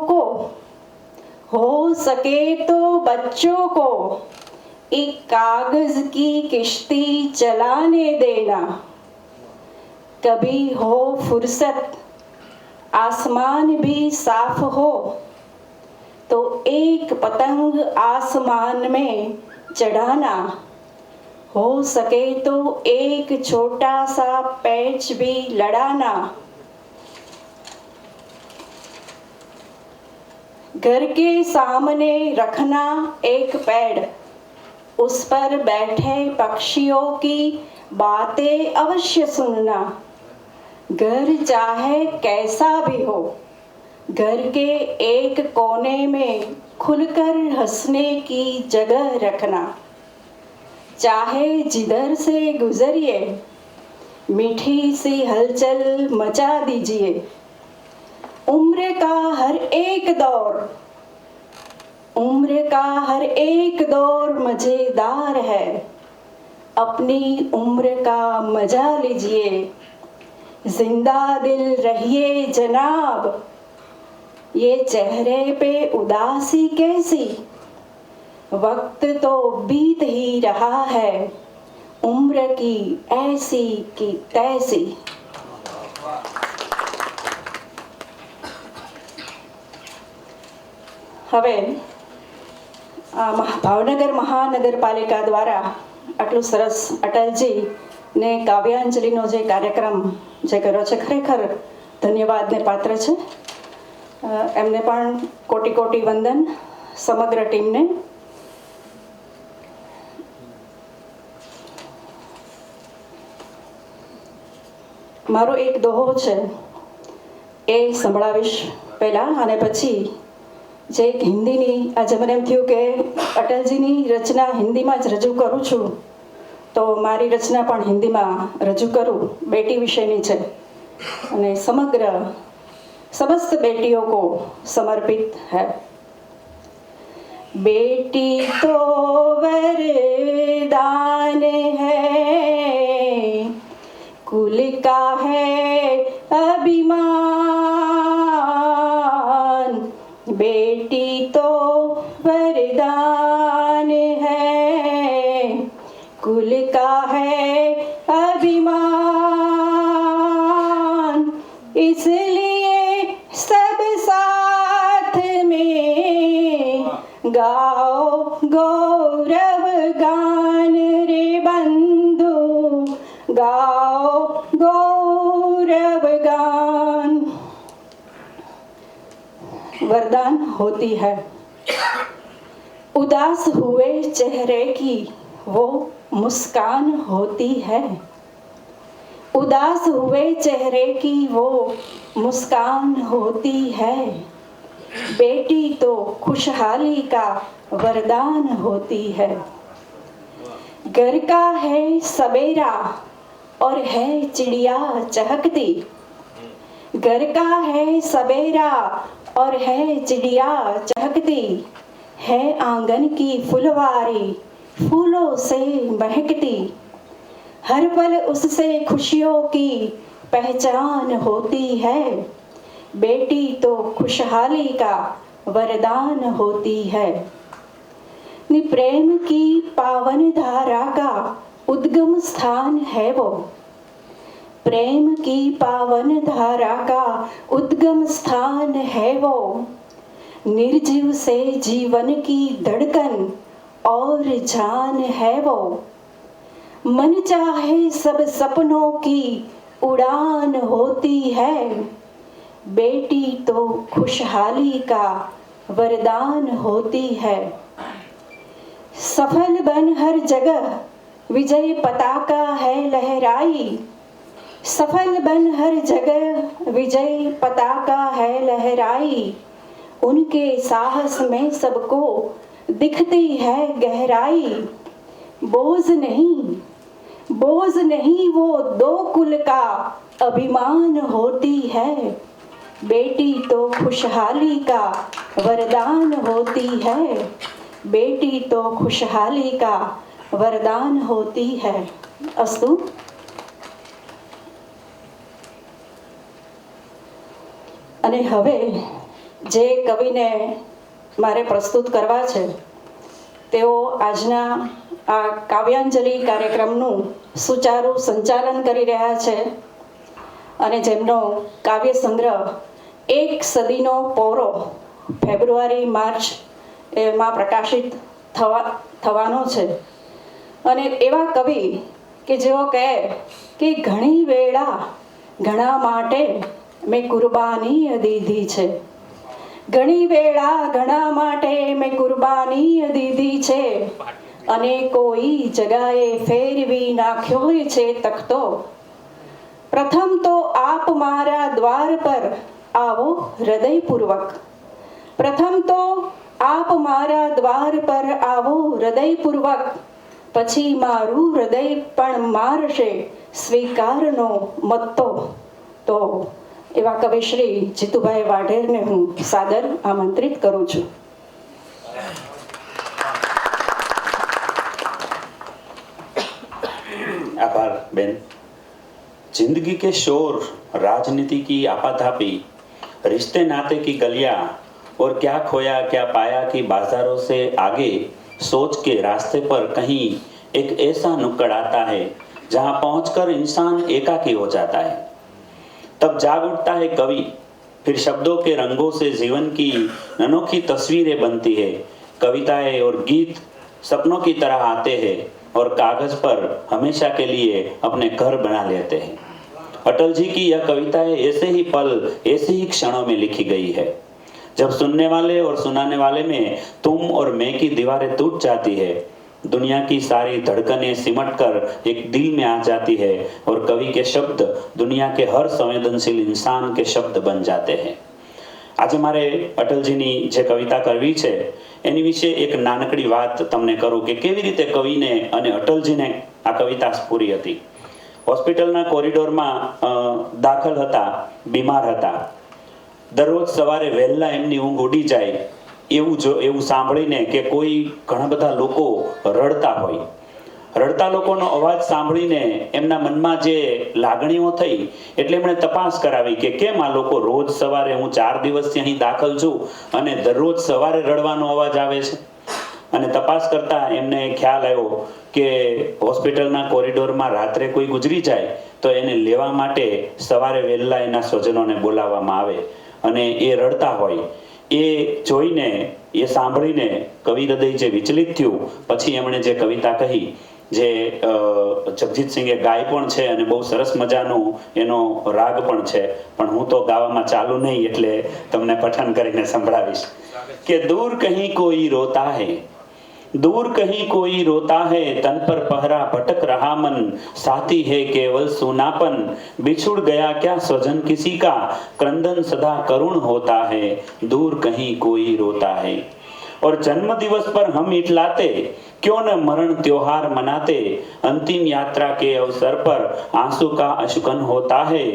को एक कागज की किश्ती चलाने देना। कभी हो फुर्सत, आसमान भी साफ हो, तो एक पतंग आसमान में चढ़ाना। हो सके तो एक छोटा सा पैच भी लड़ाना। घर के सामने रखना एक पेड़, उस पर बैठे पक्षियों की बातें अवश्य सुनना। घर चाहे कैसा भी हो, घर के एक कोने में खुलकर हंसने की जगह रखना। चाहे जिधर से गुजरिए, मीठी सी हलचल मचा दीजिए। उम्र का हर एक दौर मजेदार है, अपनी उम्र का मजा लीजिए। जिंदा दिल रहिए जनाब, ये चेहरे पे उदासी कैसी, वक्त तो बीत ही रहा है, उम्र की ऐसी की तैसी। હવે ભાવનગર મહાનગરપાલિકા દ્વારા આટલું સરસ અટલજી ને કાવ્યાંજલિનો જે કાર્યક્રમ જે કર્યો છે ખરેખર ધન્યવાદને પાત્ર છે. એમને પણ કોટી કોટી વંદન સમગ્ર ટીમને. મારો એક દોહો છે એ સંભળાવીશ પહેલાં, અને પછી જે એક હિન્દીની, આજે મને એમ થયું કે અટલજીની રચના હિન્દીમાં જ રજૂ કરું છું તો મારી રચના પણ હિન્દીમાં રજૂ કરું. બેટી વિશેની છે અને समस्त बेटियों को समर्पित है. बेटी तो वरदान है, कुल का है अभिमान. बेटी तो वरदान है, कुल का है अभिमान. इसलिए सब साथ में गाओ गौरव गान रे बंधु, गाओ गौरव गान. वरदान होती है, उदास हुए चेहरे की वो मुस्कान होती है. उदास हुए चेहरे की वो मुस्कान होती है. बेटी तो खुशहाली का वरदान होती है. घर का है सवेरा और है चिड़िया चहकती. घर का है सवेरा और है चिड़िया चहकती. है आंगन की फुलवारी फूलों से महकती. हर पल उससे खुशियों की पहचान होती है. बेटी तो खुशहाली का वरदान होती है. प्रेम की पावन धारा का उद्गम स्थान है वो. प्रेम की पावन धारा का उद्गम स्थान है वो. निर्जीव से जीवन की धड़कन और जान है वो. मन चाहे सब सपनों की उड़ान होती है. बेटी तो खुशहाली का वरदान होती है. सफल बन हर जगह विजय पताका है लहराई. सफल बन हर जगह विजय पताका है लहराई. उनके साहस में सबको दिखती है गहराई. बोझ नहीं वो दो कुल का अभिमान होती है. बेटी तो खुशहाली का वरदान होती है. बेटी तो खुशहाली का वरदान होती है. अस्तु. અને હવે જે કવિને મારે પ્રસ્તુત કરવા છે તેઓ આજના આ કાવ્યાંજલિ કાર્યક્રમનું સુચારુ સંચાલન કરી રહ્યા છે અને જેમનો કાવ્ય સંગ્રહ એક સદીનો પોરો ફેબ્રુઆરી માર્ચ એમાં પ્રકાશિત થવાનો છે. અને એવા કવિ કે જેઓ કહે કે ઘણી વેળા ઘણા માટે મેં કુરબાની દીધી છે. ઘણી વેળા ઘણા માટે મેં કુરબાની દીધી છે. અને કોઈ જગાએ ફેરવી નાખ્યો છે તખતો. પ્રથમ તો આપ મારા દ્વાર પર આવો હૃદયપૂર્વક. પ્રથમ તો આપ મારા દ્વાર પર આવો હૃદયપૂર્વક. પછી મારું હૃદય પણ મારશે સ્વીકારનો મત્તો. તો એવા કવિ શ્રી જીતુભાઈ વાઢેરને હું સાદર આમંત્રિત કરું છું. आभार बेन. जिंदगी के शोर, राजनीति की आपाधापी, रिश्ते नाते की गलियां और क्या खोया क्या पाया की बाजारों से आगे सोच के रास्ते पर कहीं एक ऐसा नुक्कड़ आता है जहां पहुंचकर इंसान एकाकी हो जाता है. तब जाग उठता है कवि. फिर शब्दों के रंगों से जीवन की अनोखी तस्वीरें बनती है. कविताएं और गीत सपनों की तरह आते हैं और कागज पर हमेशा के लिए अपने घर बना लेते हैं। अटल जी की यह कविताएं ऐसे ही पल, ऐसे ही क्षणों में लिखी गई है। जब सुनने वाले और सुनाने वाले में तुम और मैं की दीवारें टूट जाती है, दुनिया की सारी धड़कनें सिमट कर एक दिल में आ जाती है और कवि के शब्द दुनिया के हर संवेदनशील इंसान के शब्द बन जाते हैं। આજે મારે અટલજીની જે કવિતા કરવી છે એની વિશે એક નાનકડી વાત તમને કરું કે કેવી રીતે કવિને અને અટલજીને આ કવિતા સ્ફુરી હતી। હોસ્પિટલના કોરિડોરમાં દાખલ હતા, બીમાર હતા। દરરોજ સવારે વહેલા એમની ઊંઘ ઉડી જાય એવું સાંભળીને કે કોઈ ઘણા બધા લોકો રડતા હોય, રડતા લોકોનો અવાજ સાંભળીને એમના મનમાં જે લાગણીઓ થઈ એટલે એમણે તપાસ કરાવી કે કેમ આ લોકો રોજ સવારે, હું 4 દિવસથી અહીં દાખલ છું અને દરરોજ સવારે રડવાનો અવાજ આવે છે। અને તપાસ કરતા એમને ખ્યાલ આવ્યો કે હોસ્પિટલના કોરિડોરમાં રાત્રે કોઈ ગુજરી જાય તો એને લેવા માટે સવારે વહેલા એના સ્વજનોને બોલાવવામાં આવે અને એ રડતા હોય। એ જોઈને, એ સાંભળીને કવિ હૃદય જે વિચલિત થયું, પછી એમણે જે કવિતા કહી જે જગજીત સિંહે ગાય પણ છે અને બહુ સરસ મજાનો એનો રાગ પણ છે, પણ હું તો ગાવામાં ચાલુ નહીં એટલે તમને પઠન કરીને સંભળાવીશ કે दूर कहीं कोई रोता है, दूर कहीं कोई रोता है, तन पर पहरा भटक रहा मन, साथी है केवल सूनापन, बिछुड़ गया क्या स्वजन किसी का, क्रंदन सदा करुण होता है, दूर कहीं कोई रोता है। और जन्म दिवस पर हम इटलाते, क्यों न मरण त्योहार मनाते, अंतिम यात्रा के अवसर पर आंसू का अशुकन होता है,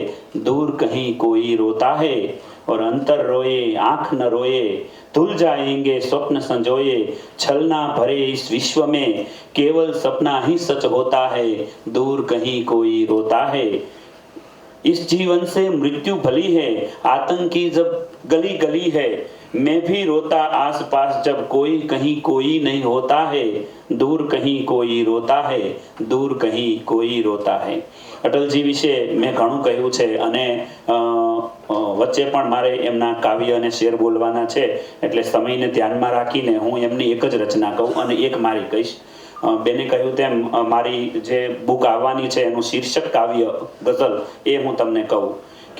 दूर कहीं कोई रोता है। और अंतर रोए आंख न रोए, धुल जाएंगे स्वप्न संजोए, छलना भरे इस विश्व में केवल सपना ही सच होता है, दूर कहीं कोई रोता है। इस जीवन से मृत्यु भली है, आतंकी जब गली गली है, मैं भी रोता आस पास जब कोई कहीं कोई नहीं होता है, दूर कहीं कोई रोता है, दूर कहीं कोई रोता है। અટલજી વિશે મેં ઘણું કહ્યું છે અને વચ્ચે પણ મારે એમના કાવ્ય અને શેર બોલવાના છે એટલે સમયને ધ્યાનમાં રાખીને હું એમની એક જ રચના કહું અને એક મારી કહીશ। બેને કહ્યું તેમ મારી જે બુક આવવાની છે એનું શીર્ષક કાવ્ય ગઝલ એ હું તમને કહું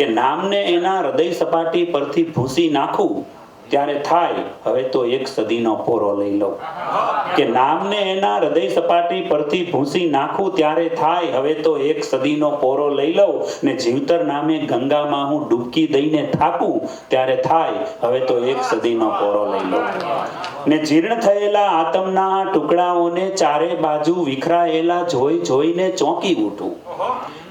કે નામને એના હૃદય સપાટી પરથી ભૂસી નાખું ત્યારે થાય હવે તો એક સદીનો પોરો લઈ લઉં, કે નામને એના હૃદય સપાટી પરથી ભૂસી નાખું ત્યારે થાય હવે તો એક સદીનો પોરો લઈ લઉં, ને જીવતર નામે ગંગામાં હું ડૂબકી દઈને થાકું ત્યારે થાય હવે તો એક સદીનો પોરો લઈ લઉં, ને જીર્ણ થયેલા આતમના ટુકડાઓને ચારે બાજુ વિખરાયેલા જોઈ જોઈને ચોંકી ઉઠું,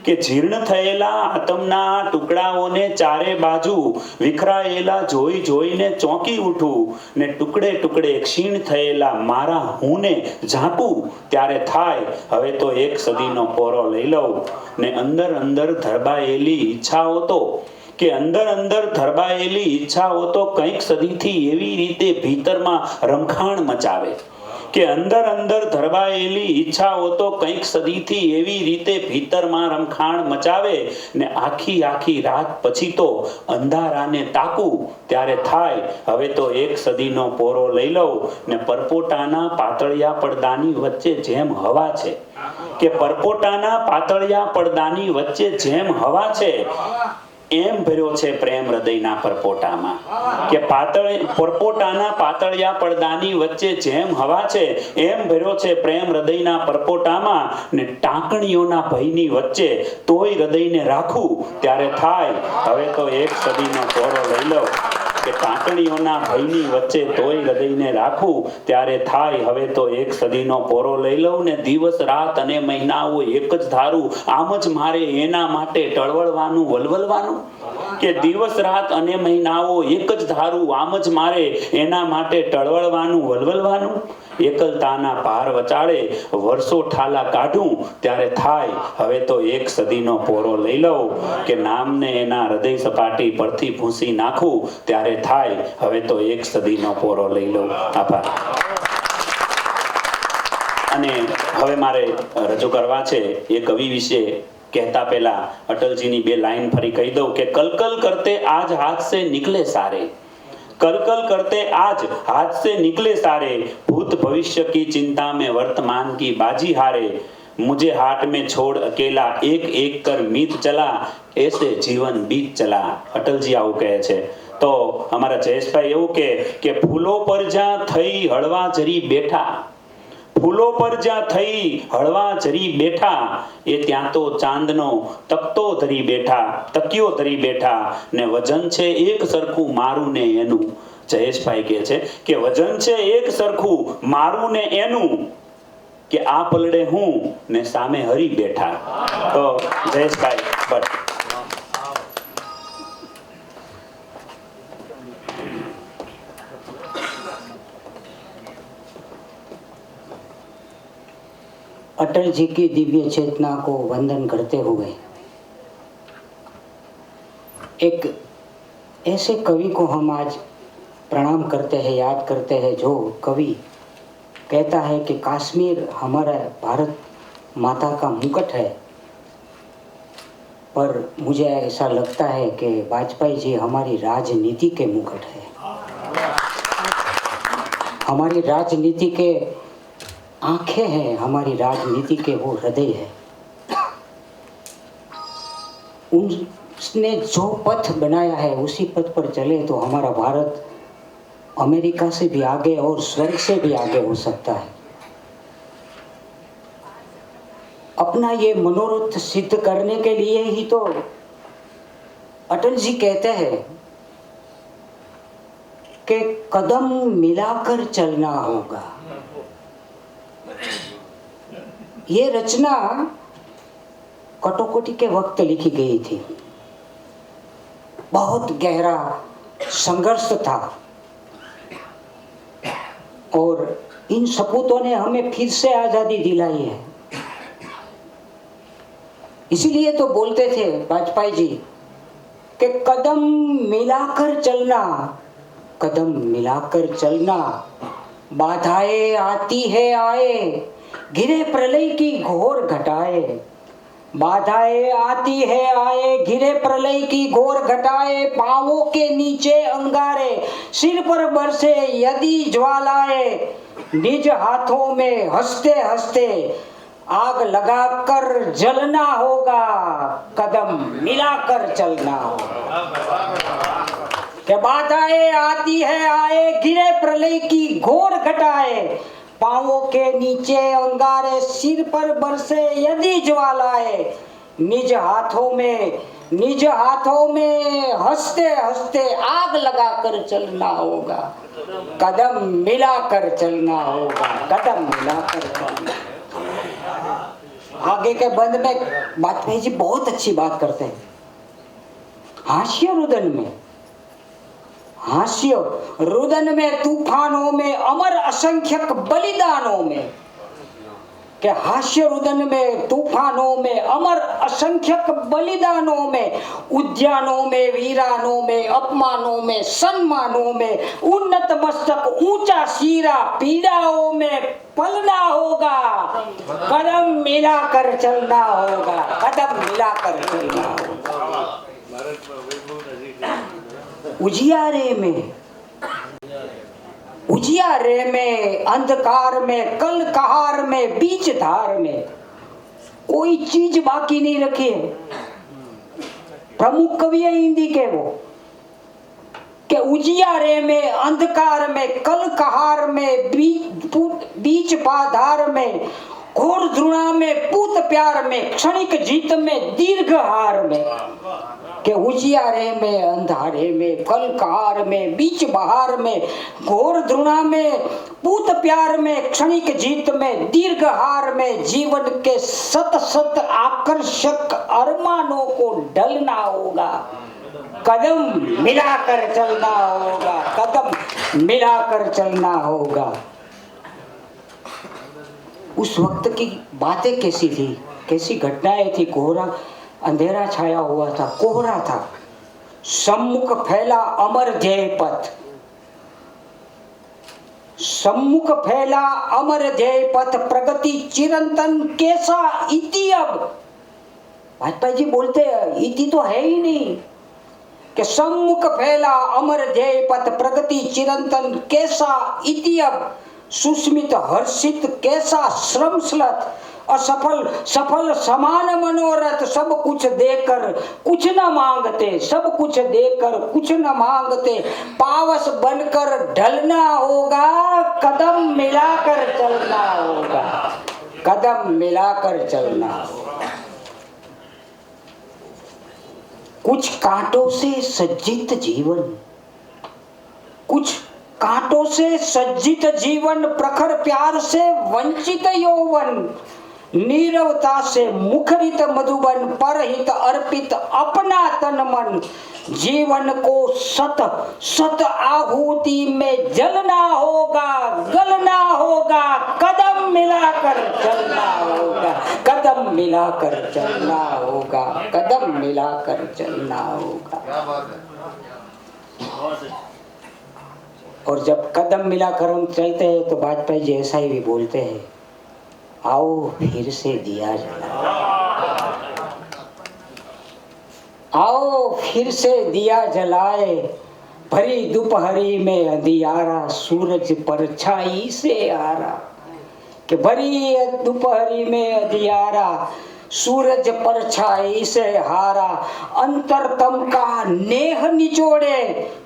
કે જીર્ણ થયેલા આતમના ટુકડાઓને ચારે બાજુ વિખરાયેલા જોઈ જોઈને ચોંકી ઉઠું, ને ટુકડે ટુકડે ક્ષીણ થયેલા મારા હુંને ઝાંકું ત્યારે થાય હવે તો એક સદીનો પોરો લઈ લઉં, ને અંદર અંદર ધરબાયેલી ઈચ્છાઓ તો કે અંદર અંદર ધરબાયેલી ઈચ્છાઓ તો કંઈક સદીથી એવી રીતે ભીતરમાં રમખાણ મચાવે, કે અંદર અંદર ધરબાયેલી ઈચ્છાઓ તો કંઈક સદીથી એવી રીતે ભીતરમાં રમખાણ મચાવે, ને આખી આખી રાત પછી તો અંધારાને તાકું ત્યારે થાય હવે તો એક સદીનો પોરો લઈ લઉં, ને પરપોટાના પાતળિયા પડદાની વચ્ચે જેમ હવા છે, કે પરપોટાના પાતળિયા પડદાની વચ્ચે જેમ હવા છે એમ ભર્યો છે પ્રેમ હૃદયના પરપોટામાં, કે પરપોટાના પાતળિયા પડદાની વચ્ચે જેમ હવા છે એમ ભર્યો છે પ્રેમ હૃદયના પરપોટામાં, ને ટાંકણીઓના ભયની વચ્ચે તોય હૃદયને રાખું ત્યારે થાય હવે તો એક સદીનો પોરો લઈ લઉં, કે ટાંકણીઓના ભયની વચ્ચે તોય હૃદયને રાખું ત્યારે થાય હવે તો એક સદીનો પોરો લઈ લઉં, ને દિવસ રાત અને મહિનાઓ એક જ ધારું આમ જ મારે એના માટે ટળવળવાનું વલવલવાનું, કે દિવસ રાત અને મહિનાઓ એક જ ધારું આમ જ મારે એના માટે ટળવળવાનું વલવલવાનું, એકલતાના પાર વચાળે વર્ષો ઠાલા કાઢું ત્યારે થાય હવે તો એક સદીનો પોરો લઈ લઉં, કે નામને એના હૃદય સપાટી પરથી ભૂસી નાખું ત્યારે થાય હવે તો એક સદીનો પોરો લઈ લઉં। આભાર। અને હવે મારે રજૂ કરવા છે એ કવિ વિશે કહેતા પહેલા અટલજીની 2 લાઈન ફરી કહી દઉં કે કલકલ કરતે આજ હાથ से निकले सारे, कल कल करते आज हाथ से निकले सारे, भूत भविष्य की चिंता में वर्तमान की बाजी हारे, मुझे हाट में छोड़ अकेला एक एक कर मीत चला, ऐसे जीवन बीत चला। અટલજી આવું કહે છે। તો અમારા જયેશભાઈ એવું કે ફૂલો પર જ્યાં થઈ હળવા જરી બેઠા, ફૂલો પર જ્યાં થઈ હળવા જરી બેઠા, એ ત્યાં તો ચાંદનો તકતો ધરી બેઠા, તકિયો ધરી બેઠા, ને વજન છે એક સરખું મારું ને એનું। જયેશભાઈ કહે છે કે વજન છે એક સરખું મારું ને એનું, કે આ પલડે હું ને સામે હરી બેઠા। તો જયેશભાઈ ભટ્ટ। अटल जी की दिव्य चेतना को वंदन करते हुए एक ऐसे कवि को हम आज प्रणाम करते हैं, याद करते हैं, जो कवि कहता है कि कश्मीर हमारा भारत माता का मुकुट है, पर मुझे ऐसा लगता है कि वाजपेयी जी हमारी राजनीति के मुकुट है। हमारी राजनीति के आंखें हैं, हमारी राजनीति के वो हृदय है। उसने जो पथ बनाया है उसी पथ पर चले तो हमारा भारत अमेरिका से भी आगे और स्वर्ग से भी आगे हो सकता है। अपना ये मनोरथ सिद्ध करने के लिए ही तो अटल जी कहते हैं कि कदम मिलाकर चलना होगा। ये रचना कटोकटी के वक्त लिखी गई थी, बहुत गहरा संघर्ष था, और इन सपूतों ने हमें फिर से आजादी दिलाई है। इसीलिए तो बोलते थे वाजपेयी जी कि कदम मिलाकर चलना, कदम मिलाकर चलना, बाधाएं आती है आए, घिरे प्रलय की घोर घटाए, बाधाएं आती है आए, घिरे प्रलय की घोर घटाए, पांवों के नीचे अंगारे, सिर पर बरसे यदि ज्वालाए, निज हाथों में हंसते हंसते आग लगाकर जलना होगा, कदम मिलाकर चलना होगा। कि बाधाएं आती है आए, घिरे प्रलय की घोर घटाए, पांवों के नीचे अंगारे, सिर पर बरसे यदि ज्वालाए, निज हाथों में हंसते हंसते आग लगाकर चलना होगा, कदम मिलाकर चलना होगा, कदम मिलाकर चलना। आगे के बंद में वाजपेयी जी बहुत अच्छी बात करते हैं। हास्य रुदन में तूफानों में अमर असंख्यक बलिदानों में, कि हास्य रुदन में तूफानों में अमर असंख्यक बलिदानों में, उद्यानों में वीरानों में, अपमानों में सम्मानों में, उन्नत मस्तक ऊंचा सीरा, पीड़ाओं में पलना होगा, कदम मिलाकर चलना होगा, कदम मिलाकर चलना होगा। उजियारे में अंधकार में कल कहार में बीच धार में कोई चीज बाकी नहीं रखी है। प्रमुख कवि है हिंदी के वो, कि उजियारे में अंधकार में कल कहार में बीच बाधार में, घोर द्रुणा में पूत प्यार में, क्षणिक जीत में दीर्घ हार में, कि उजियारे में अंधारे में कल कहार में बीच बहार में, घोर द्रुणा में पूत प्यार में, क्षणिक जीत में दीर्घ हार में, जीवन के सत सत आकर्षक अरमानों को ढलना होगा, कदम मिलाकर चलना होगा, कदम मिलाकर चलना होगा। उस वक्त की बातें कैसी थी, कैसी घटनाएं थी। कोहरा, अंधेरा छाया हुआ था, कोहरा था, सम्मुख फैला अमर ध्येय पथ, सम्मुख फैला अमर ध्येय पथ, प्रगति चिरंतन कैसा इति अब। वाजपेयी जी बोलते हैं इति तो है ही नहीं, कि सम्मुख फैला अमर ध्येय पथ प्रगति चिरंतन कैसा इतिअब सुस्मित हर्षित कैसा श्रमश्लथ असफल सफल समान मनोरथ सब कुछ देकर कुछ न मांगते सब कुछ देकर कुछ न मांगते पावस बनकर ढलना होगा कदम मिलाकर चलना होगा कदम मिलाकर चलना होगा। कुछ कांटों से सज्जित जीवन कुछ कांटों से सज्जित जीवन प्रखर प्यार से वंचित यौवन नीरवता से मुखरित मधुबन परहित अर्पित अपना तन मन जीवन को सत सत आहुति में जलना होगा गलना होगा कदम मिलाकर चलना होगा कदम मिलाकर चलना होगा कदम मिलाकर चलना होगा। और जब कदम मिलाकर हम चलते हैं तो वाजपेयी जी ऐसा ही भी बोलते हैं, आओ फिर से दिया जलाए आओ फिर से दिया जलाए भरी दोपहरी में अंधियारा सूरज परछाई से आ रहा कि भरी दोपहरी में अंधियारा सूरज परछाई से हारा अंतरतम का नेह निचोड़े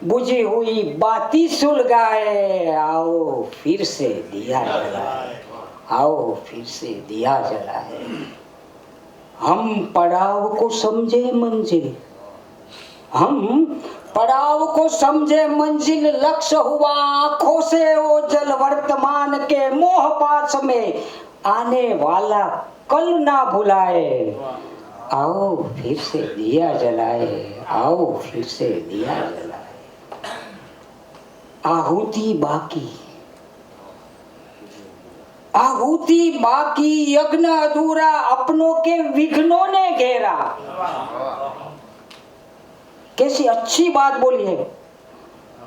बुझी हुई बाती सुलगाए आओ फिर से दिया जलाए आओ फिर से दिया जलाए। हम पड़ाव को समझे मंजिल हम पड़ाव को समझे मंजिल लक्ष्य हुआ आंखों से ओझल वर्तमान के मोह पास में आने वाला कल ना भुलाए आओ फिर से दिया जलाए आओ फिर से दिया जलाए। आहुति बाकी यज्ञ अधूरा अपनों के विघ्नों ने घेरा। कैसी अच्छी बात बोली है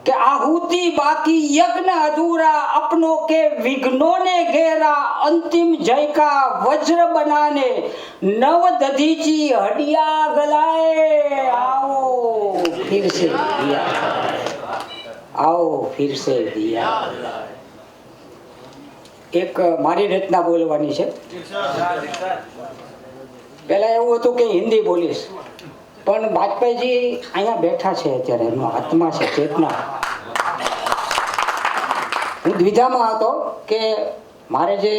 कि आहुति बाकी यज्ञ अधूरा अपनों के विघ्नों ने घेरा अंतिम जय का वज्र बनाने नव दधीची हडिया गलाए आओ फिर से दिया आओ फिर से दिया। એક મારી રચના બોલવાની છે। પહેલા એવું હતું કે હિન્દી બોલીશ પણ વાજપેયીજી અહીંયા બેઠા છે અત્યારે એમનો આત્મા છે ચેતના। હું દ્વિધામાં હતો કે મારે જે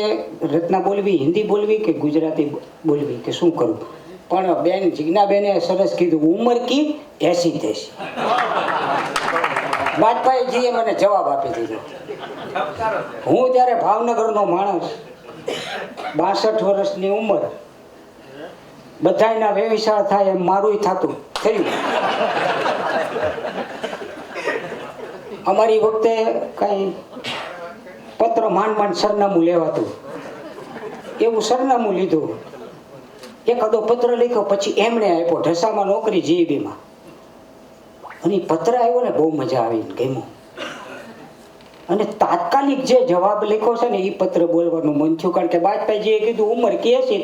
રચના બોલવી હિન્દી બોલવી કે ગુજરાતી બોલવી કે શું કરું પણ બેન જીજ્ઞાબેને સરસ કીધું ઉંમર કી એસી તેસી। વાજપેયીજીએ મને જવાબ આપી દીધો। હું ત્યારે ભાવનગરનો માણસ 62 વર્ષની ઉંમર બધાયના વેવિશાળ થાય એમ મારું થતું થયું। અમારી વખતે કઈ પત્ર માંડ સરનામું લેવાતું એવું સરનામું લીધું એકાદો પત્ર લખ્યો પછી એમણે આપ્યો ઢસામાં નોકરી જીઈબીમાં અને પત્ર આવ્યો ને બહુ મજા આવી ગમ્યું અને તાત્કાલિક જે જવાબ લખ્યો છે ને એ પત્ર બોલવાનું મન થયું કારણ કે વાજપેયીજીએ કીધું ઉંમર કે છે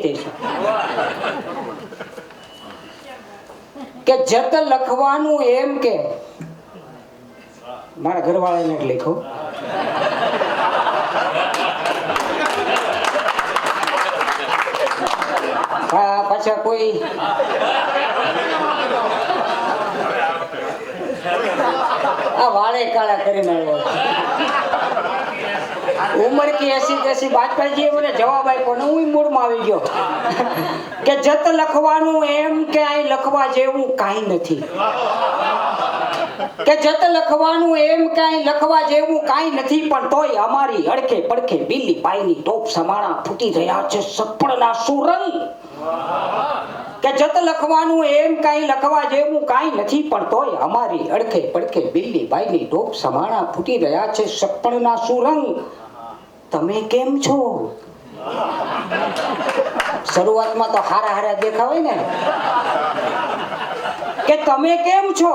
જત લખવાનું એમ કે મારા ઘરવાળાને લખ્યો પાછા કોઈ આ વાળે કાળા કરીને આવ્યો ઉંમર की ऐसी जैसी વાજપેયીજીએ મને જવાબ આપ્યો ને હું મૂડમાં આવી ગયો કે જત લખવાનું એમ કે અહીં લખવા જેવું કાંઈ નથી કે જત લખવાનું એમ કે અહીં લખવા જેવું કાંઈ નથી પણ તોય અમારી અડખે પડખે બિલ્લી પાઈની ટોપ સમાણા ફૂટી રહ્યા છે સપળના સુરંગ કે જત લખવાનું એમ કાંઈ લખવા જેવું કાંઈ નથી પણ તોય અમારી અડખે પડખે બિલ્લી બાઈની ટોપ સમાણા ફૂટી રહ્યા છે સપળના સુરંગ। તમે કેમ છો? શરૂઆતમાં તો હારા હારા દેખાવાય ને કે તમે કેમ છો?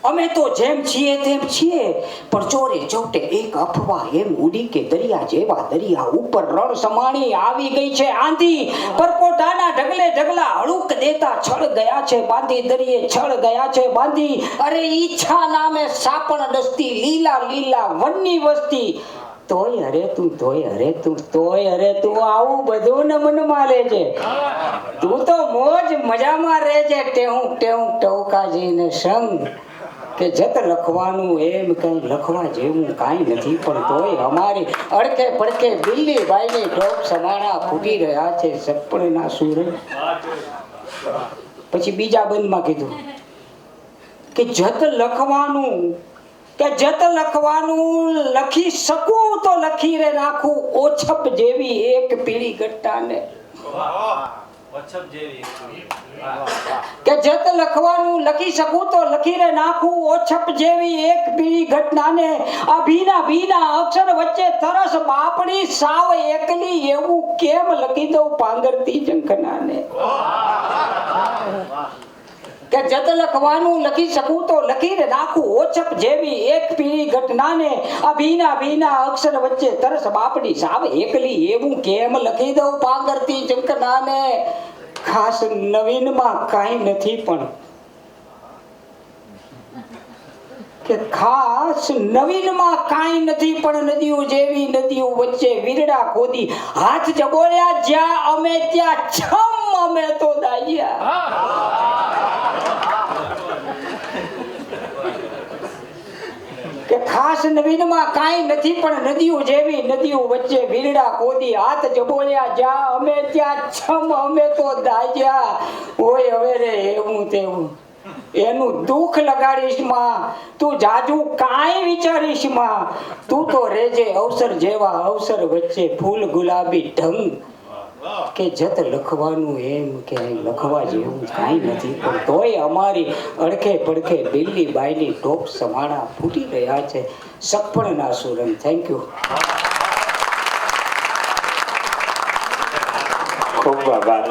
અમે તો જેમ છીએ તેમ છીએ પણ ચોરે ચોટે એક અફવા એમ ઉડી કે દરિયા જેવા દરિયા ઉપર રણ સમાણી આવી ગઈ છે આંધી પરપોટો મોઢાના ઢગલે ઢગલા હળુક દેતા છળ ગયા છે બાંધી દરિયે છળ ગયા છે બાંધી અરે ઈચ્છા નામે સાપણ દસ્તી લીલા લીલા વનની વસ્તી તોય અરે તું આવું બધું ને મનમાં લેજે તું તો મોજ મજામાં રહેજે ટેહું ટવકાજીને સંગ કે જત લખવાનું એમ કઈ લખવા જેવું કાંઈ નથી પણ તોય અમારી અડકે પડકે બિલ્લી બાઈની ટોપ સમાણા ફૂટી રહ્યા છે સપનના સૂર પછી બીજા બંધમાં કીધું કે જત લખવાનું લખી શકું તો લખી રે નાખું ઓછપ જેવી એક પીળી ઘટ્ટાને કે જત લખવાનું લખી શકું તો લખી રે નાખું ઓછપ જેવી એક પીળી ઘટનાને આ ભીના અક્ષર વચ્ચે તરસ બાપડી સાવ એકલી એવું કેમ લખી દઉં પાંગરતી ઝંખનાને કે જત લખવાનું લખી શકું તો લખી રે નાખું ઓછપ જેવી એક પીળી ઘટનાને આ ભીના અક્ષર વચ્ચે તરસ બાપડી સાવ એકલી એવું કેમ લખી દઉં પાંગરતી ઝંખનાને ખાસ નવીનમાં કાંઈ નથી પણ કે ખાસ નવીનમાં કાંઈ નથી પણ નદીઓ જેવી નદીઓ વચ્ચે વીરડા ખોદી હાથ જબોળ્યા જ્યાં અમે ત્યાં છમ અમે તો દાયા કે ખાસ નવીનમાં કાંઈ નથી પણ નદીઓ જેવી નદીઓ વચ્ચે વીરડા ખોદી હાથ જબોળ્યા જ્યાં અમે ત્યાં છમ અમે તો દાજ્યા હોય હવે રે એવું તેવું એનું દુઃખ લગાડીશ માં તું જાજુ કાંઈ વિચારીશ માં તું તો રેજે અવસર જેવા અવસર વચ્ચે ફૂલ ગુલાબી ઢંગ કે જત લખવાનું એમ કે લખવા જેવું કાંઈ નથી પણ તોય અમારી અડકે પડકે દિલ્હી બાઈની ટોપ સમાણા ફૂટી રહ્યા છે સપનના સુરંગ. Thank you. ખૂબ આભાર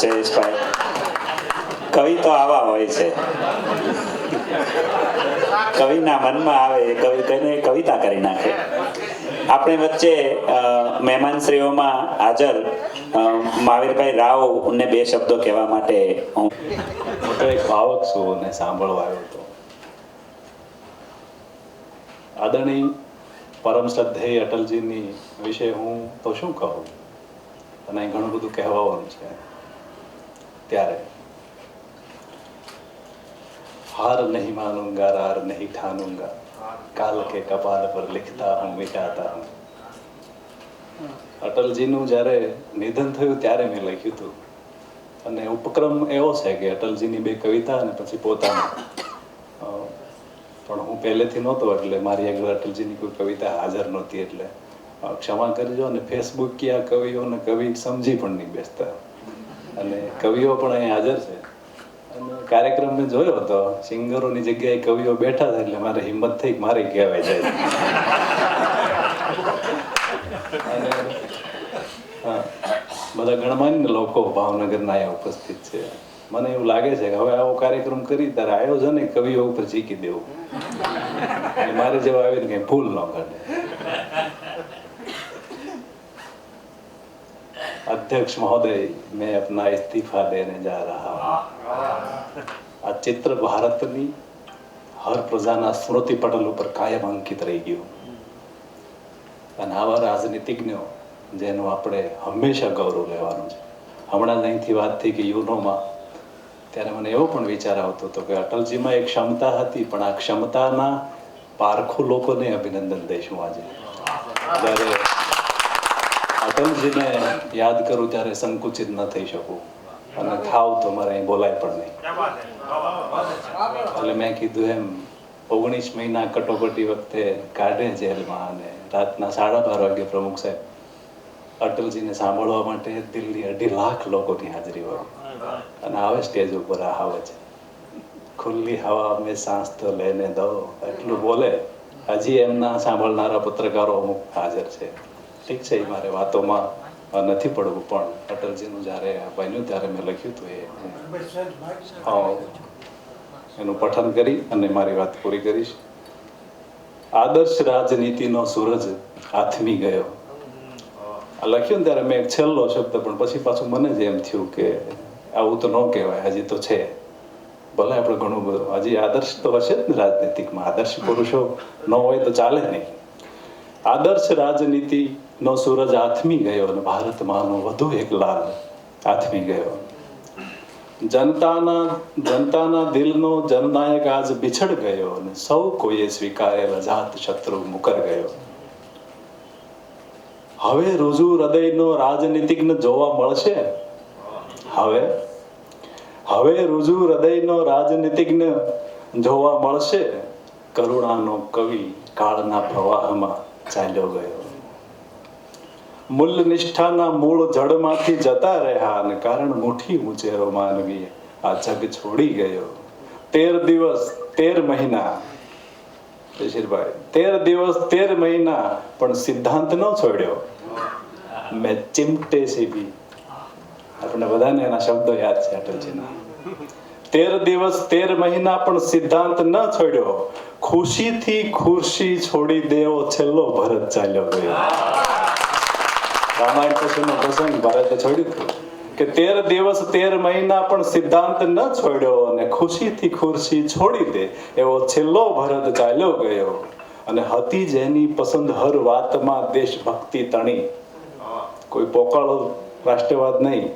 જયેશભાઈ. કવિ તો આવા હોય છે, કવિના મનમાં આવે કવિ કઈને કવિતા કરી નાખે. આપણે વચ્ચે મહેમાનશ્રીઓમાં હાજર મહાવીરભાઈ રાવ ને બે શબ્દો કહેવા માટે હું એક ભાવક છું અને સાંભળવા આવ્યો હતો. આદરણીય પરમ શ્રદ્ધેય અટલજીની વિશે હું તો શું કહું, અને ઘણું બધું કહેવાનું છે. ત્યારે हार नहीं मानूंगा रार नहीं ठानूंगा काल के कपाल पर लिखता हूँ मिटाता हूँ. અટલજીનું જ્યારે નિધન થયું ત્યારે મેં લખ્યું હતું, અને ઉપક્રમ એવો છે કે અટલજીની બે કવિતા અને પછી પોતાની. પણ હું પહેલેથી નહોતો એટલે મારી આગળ અટલજીની કોઈ કવિતા હાજર નહોતી, એટલે ક્ષમા કરજો. અને ફેસબુક કે આ કવિઓને કવિ સમજી પણ નહીં બેસતા, અને કવિઓ પણ અહીં હાજર છે. અને કાર્યક્રમ મેં જોયો હતો, સિંગરોની જગ્યાએ કવિઓ બેઠા હતા, એટલે મારે હિંમત થઈ મારે કહેવાય જાય. અને હા, બધા ગણમાન્ય લોકો ભાવનગરના અહીંયા ઉપસ્થિત છે. મને એવું લાગે છે કે હવે આવો કાર્યક્રમ કરી ત્યારે આયોજન કવિઓ ઉપર ચીકી દેવું, મારે જેવા આવીને કઈ ભૂલ ન કાઢે. अध्यक्ष महोदय मैं अपना इस्तीफा देने जा रहा हूँ. આ ચિત્ર ભારતની હર પ્રજાના સ્મૃતિ પટલ ઉપર કાયમ અંકિત રહી ગયું. અને આવા રાજનીતિજ્ઞો જેનું આપણે હંમેશા ગૌરવ લેવાનું છે. હમણાં જ અહીંથી વાત થઈ કે યુનોમાં, ત્યારે મને એવો પણ વિચાર આવતો હતો કે અટલજીમાં એક ક્ષમતા હતી, પણ આ ક્ષમતાના પારખું લોકોને અભિનંદન દઈશું આજે. જ્યારે અટલજીને યાદ કરું ત્યારે સંકુચિત ન થઈ શકું, અને થાવ તો મારે અહીં બોલાય પણ નહીં. એટલે મેં કીધું એમ 19 મહિના કટોકટી વખતે કાઢે જેલમાં, અને રાતના 12:30 વાગે પ્રમુખ સાહેબ અટલજીને સાંભળવા માટે દિલ્હી 2.5 લાખ લોકોની હાજરી હોય, અને આવે સ્ટેજ ઉપર આવે છે, ખુલ્લી હવા મેં સાંસ તો લેને દો, એટલું બોલે. હજી એમના સાંભળનારા પત્રકારો અમુક હાજર છે. ઠીક છે, એ મારે વાતોમાં નથી પડવું, પણ અટલજીનું જ્યારે બન્યું ત્યારે મેં લખ્યું હતું એનું પઠન કરી અને મારી વાત પૂરી કરીશ. આદર્શ રાજનીતિનો સૂરજ આથમી ગયો, આ લખ્યું ને ત્યારે મેં એક છેલ્લો શબ્દ પણ પછી પાછું મને જ એમ થયું કે આવું તો ન કહેવાય, હજી તો છે. ભલે આપણે ઘણું બધું હજી આદર્શ તો હશે જ ને રાજનીતિકમાં. આદર્શ પુરુષો ન હોય તો ચાલે નહીં. આદર્શ રાજનીતિનો સૂરજ આથમી ગયો અને ભારતમાંનો વધુ એક લાલ આથમી ગયો. જનતાના દિલનો જનનાયક આજ બિછડ ગયો અને સૌ કોઈએ સ્વીકારેલ અજાત શત્રુ મુકર ગયો. હવે રુજુ હૃદયનો રાજનીતિજ્ઞ જોવા મળશે. હવે રુજુ હૃદયનો રાજનીતિજ્ઞ જોવા મળશે. કરુણાનો કવિ કાળના પ્રવાહમાં ચાલ્યો ગયો. મૂલ્ય નિષ્ઠાના મૂળ જડમાંથી જતા રહ્યા અને કારણ મુઠ્ઠી ઉંચેરો માનવી આ જગ છોડી ગયો. 13 દિવસ 13 મહિના, શિશિરભાઈ, 13 દિવસ 13 મહિના પણ સિદ્ધાંત ન છોડ્યો. મેં ચિમટે સે ભી, આપણે બધાને એના શબ્દો યાદ છે અટલજીના. 13 દિવસ 13 મહિના પણ સિદ્ધાંત ન છોડ્યો. ખુશીથી ખુરશી છોડી દેવો છેલ્લો ભરત ચાલ્યો ગયો. રામાયણ પછીનો પ્રસંગ ભારતે છોડ્યું હતું કે 13 દિવસ 13 મહિના પણ સિદ્ધાંત ન છોડ્યો અને ખુશીથી ખુરશી છોડી દે એવો છેલ્લો ભરત ચાલ્યો ગયો. અને હતી જેની પસંદ હર વાતમાં દેશભક્તિ તણી, કોઈ પોકાળો રાષ્ટ્રવાદ નહીં,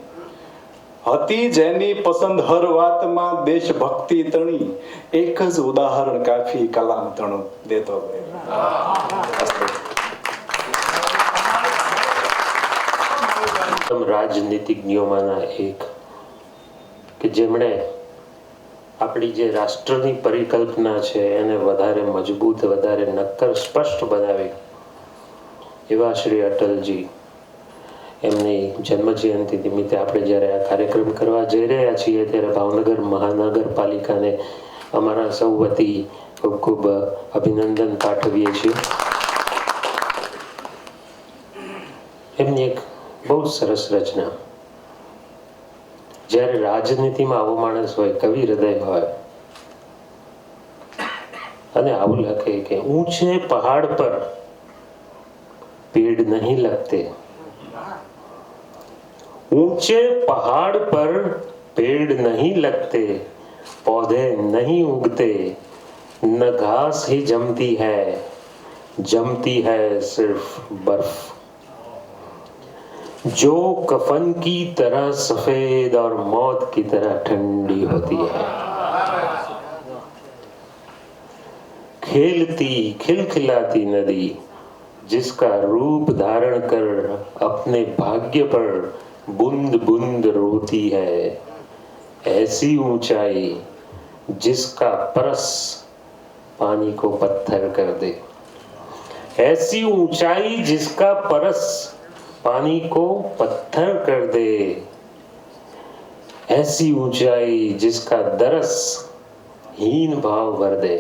હતી જેની પસંદ હર વાતમાં દેશભક્તિ તણી, એક જ ઉદાહરણ કાફી કલામ તણું દેતો ગયો. રાજનીતિજ્ઞોમાંના એક કે જેમણે આપણી જે રાષ્ટ્રની પરિકલ્પના છે એને વધારે મજબૂત, વધારે નક્કર, સ્પષ્ટ બનાવી એવા શ્રી અટલજી, એમની જન્મજયંતિ નિમિત્તે આપણે જ્યારે આ કાર્યક્રમ કરવા જઈ રહ્યા છીએ ત્યારે ભાવનગર મહાનગરપાલિકાને અમારા સૌ વતી ખૂબ ખૂબ અભિનંદન પાઠવીએ છીએ. એમની એક બહુ સરસ રચના, જ્યારે રાજનીતિમાં આવો માણસ હોય, કવિ હૃદય હોય અને આવું લખે કે ઊંચે પહાડ પર पेड़ नहीं लगते, ऊंचे पहाड़ पर पेड़ नहीं लगते, पौधे नहीं उगते, न घास ही जमती है सिर्फ बर्फ. जो कफन की तरह सफेद और मौत की तरह ठंडी होती है. खेलती खिलखिलाती नदी जिसका रूप धारण कर अपने भाग्य पर बूंद बूंद रोती है. ऐसी ऊंचाई जिसका परस पानी को पत्थर कर दे. ऐसी ऊंचाई जिसका परस पानी को पत्थर कर दे. ऐसी ऊंचाई जिसका दरस हीन भाव भर दे.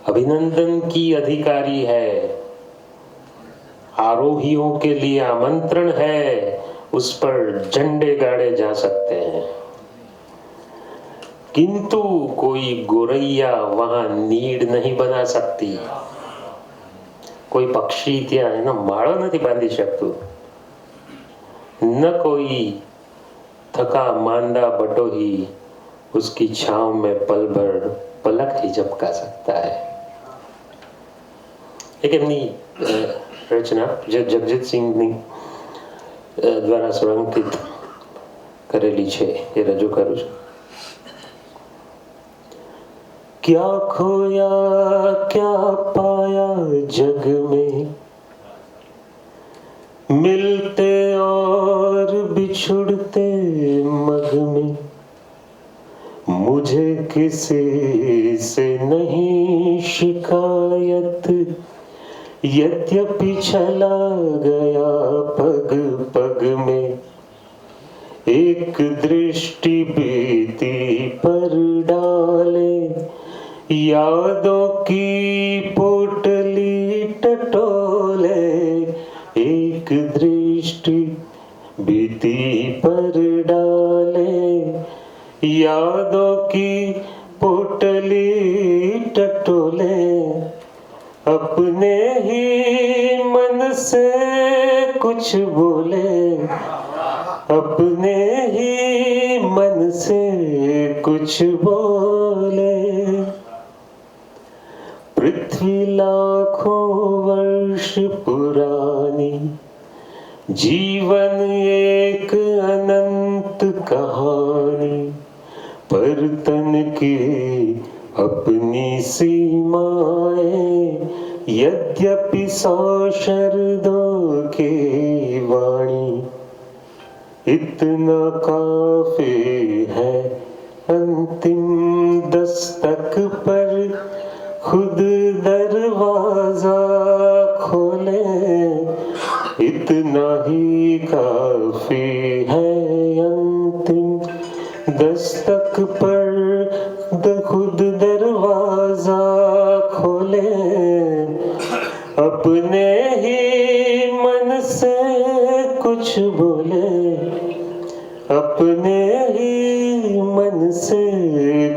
अभिनंदन की अधिकारी है, आरोहियों के लिए आमंत्रण है, उस पर झंडे गाड़े जा सकते हैं, किंतु कोई गोरैया वहां नीड नहीं बना सकती. कोई पक्षी ત્યાં એનો માળો નથી બાંધી શકતું, न कोई थका मांदा बटोही उसकी छांव में पल भर पलक ही झपका सकता है. એક એમની રચના જે જગજીત સિંહની દ્વારા સ્વરંકિત કરેલી છે એ રજૂ કરું છું. क्या खोया क्या पाया जग में, मिलते और बिछुड़ते मग में, मुझे किसी से नहीं शिकायत, यद्यपि चला गया पग पग में. एक दृष्टि बीती पर डाले, यादों की पोटली टटोले. एक दृष्टि बीती पर डाले, यादों की पोटली टटोले. अपने ही मन से कुछ बोले, अपने ही मन से कुछ बोले। पृथ्वी लाखों वर्ष पुरानी, जीवन एक अनंत कहानी, पर तन की अपनी सीमाएं, यद्यपि 100 शब्दों की वाणी, इतना काफी है अंतिम दस्तक पर खुद दरवाजा खोले। इतना ही काफी है अंतिम दस्तक पर खुद दरवाजा खोले। अपने ही मन से कुछ बोले, अपने ही मन से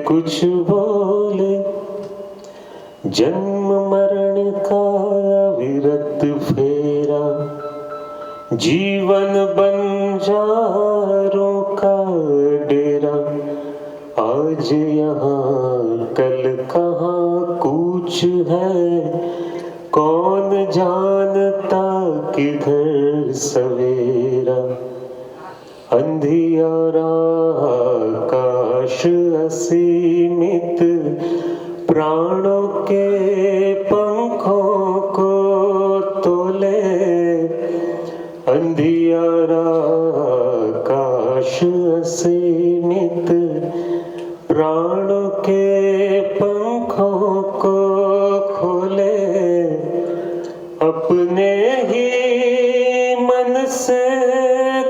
कुछ बोले। जन्म मरण का विरत फेरा, जीवन बंजारों का डेरा। आज यहाँ कल कहाँ कूच है, कौन जानता किधर सवेरा। अंधियारा आकाश असीमित, प्राणों के पंखों को तोले। अंधियारा आकाश असीमित, प्राणों के पंखों को खोले। अपने ही मन से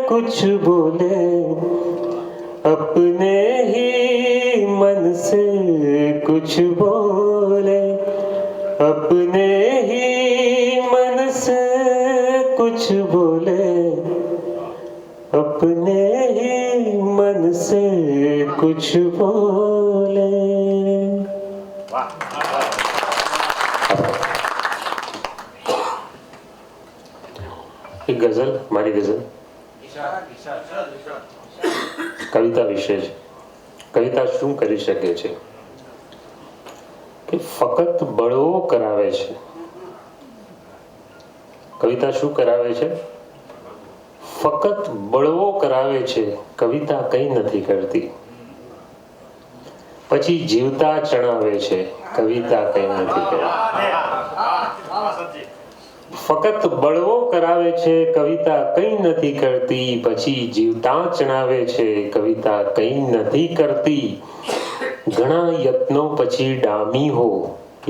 कुछ बोले, अपने ही मन से कुछ बोले। अपने ही मन से कुछ बोले, अपने ही मन से कुछ बोले। एक गजल, मारी गजल કવિતા વિશે છે. કવિતા શું કરી શકે છે કે ફક્ત બળવો કરાવે છે. કવિતા શું કરાવે છે? ફક્ત બળવો કરાવે છે. કવિતા કંઈ નથી કરતી. પછી જીવતા ચણાવે છે. કવિતા કંઈ નથી કરતી. ફક્ત બળવો કરાવે છે, કવિતા કંઈ નથી કરતી. પછી જીવતા ચણાવે છે, કવિતા કંઈ નથી કરતી. ઘણા યત્નો પછી ડામી હો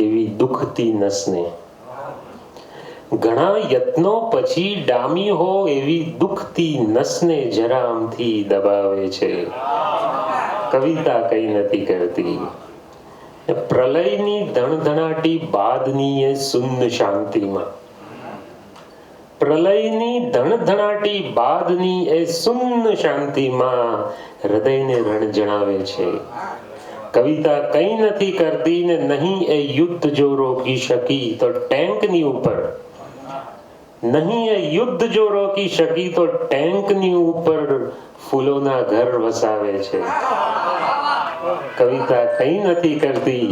એવી દુખતી નસને. ઘણા યત્નો પછી ડામી હો એવી દુખતી નસને જરા આમથી દબાવે છે. કવિતા કંઈ નથી કરતી. પ્રલયની ધણધણાટી બાદની એ શૂન્ય શાંતિમાં, પ્રલયની ધણધણાટી બાદની એ શૂન્ય શાંતિમાં હૃદયને રણ જણાવે છે. કવિતા કંઈ નથી કરતી ને નહીં એ યુદ્ધ જો રોકી શકી તો ટેન્કની ઉપર, નહીં એ યુદ્ધ જો રોકી શકી તો ટેન્કની ઉપર ફૂલોના ઘર વસાવે છે. કવિતા કંઈ નથી કરતી.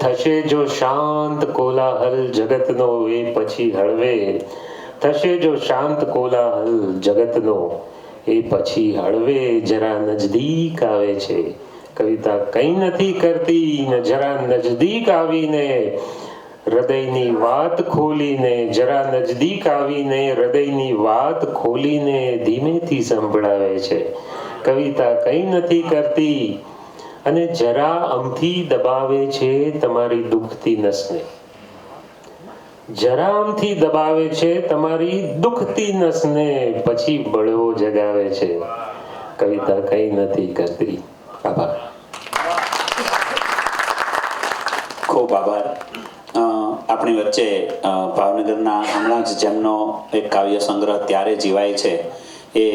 થશે જો શાંત કોલાહલ જગતનો એ પછી હળવે. થશે જો શાંત કોલાહલ જગતનો એ પછી હળવે જરા નજદીક આવે છે. કવિતા કંઈ નથી કરતી ને જરા નજદીક આવીને હૃદયની વાત ખોલીને, જરા નજદીક આવીને હૃદયની વાત ખોલીને ધીમેથી સંભળાવે છે. કવિતા કંઈ નથી કરતી અને જરા આમથી દબાવે છે તમારી દુખતી નસને. જરા આમથી દબાવે છે તમારી દુખતી નસને, પછી બળવો જગાવે છે. કવિતા કંઈ નથી કરતી. આભાર. ખૂબ આભાર. આપણી વચ્ચે ભાવનગરના હમણાં જ જેમનો એક કાવ્ય સંગ્રહ ત્યારે જીવાય છે એ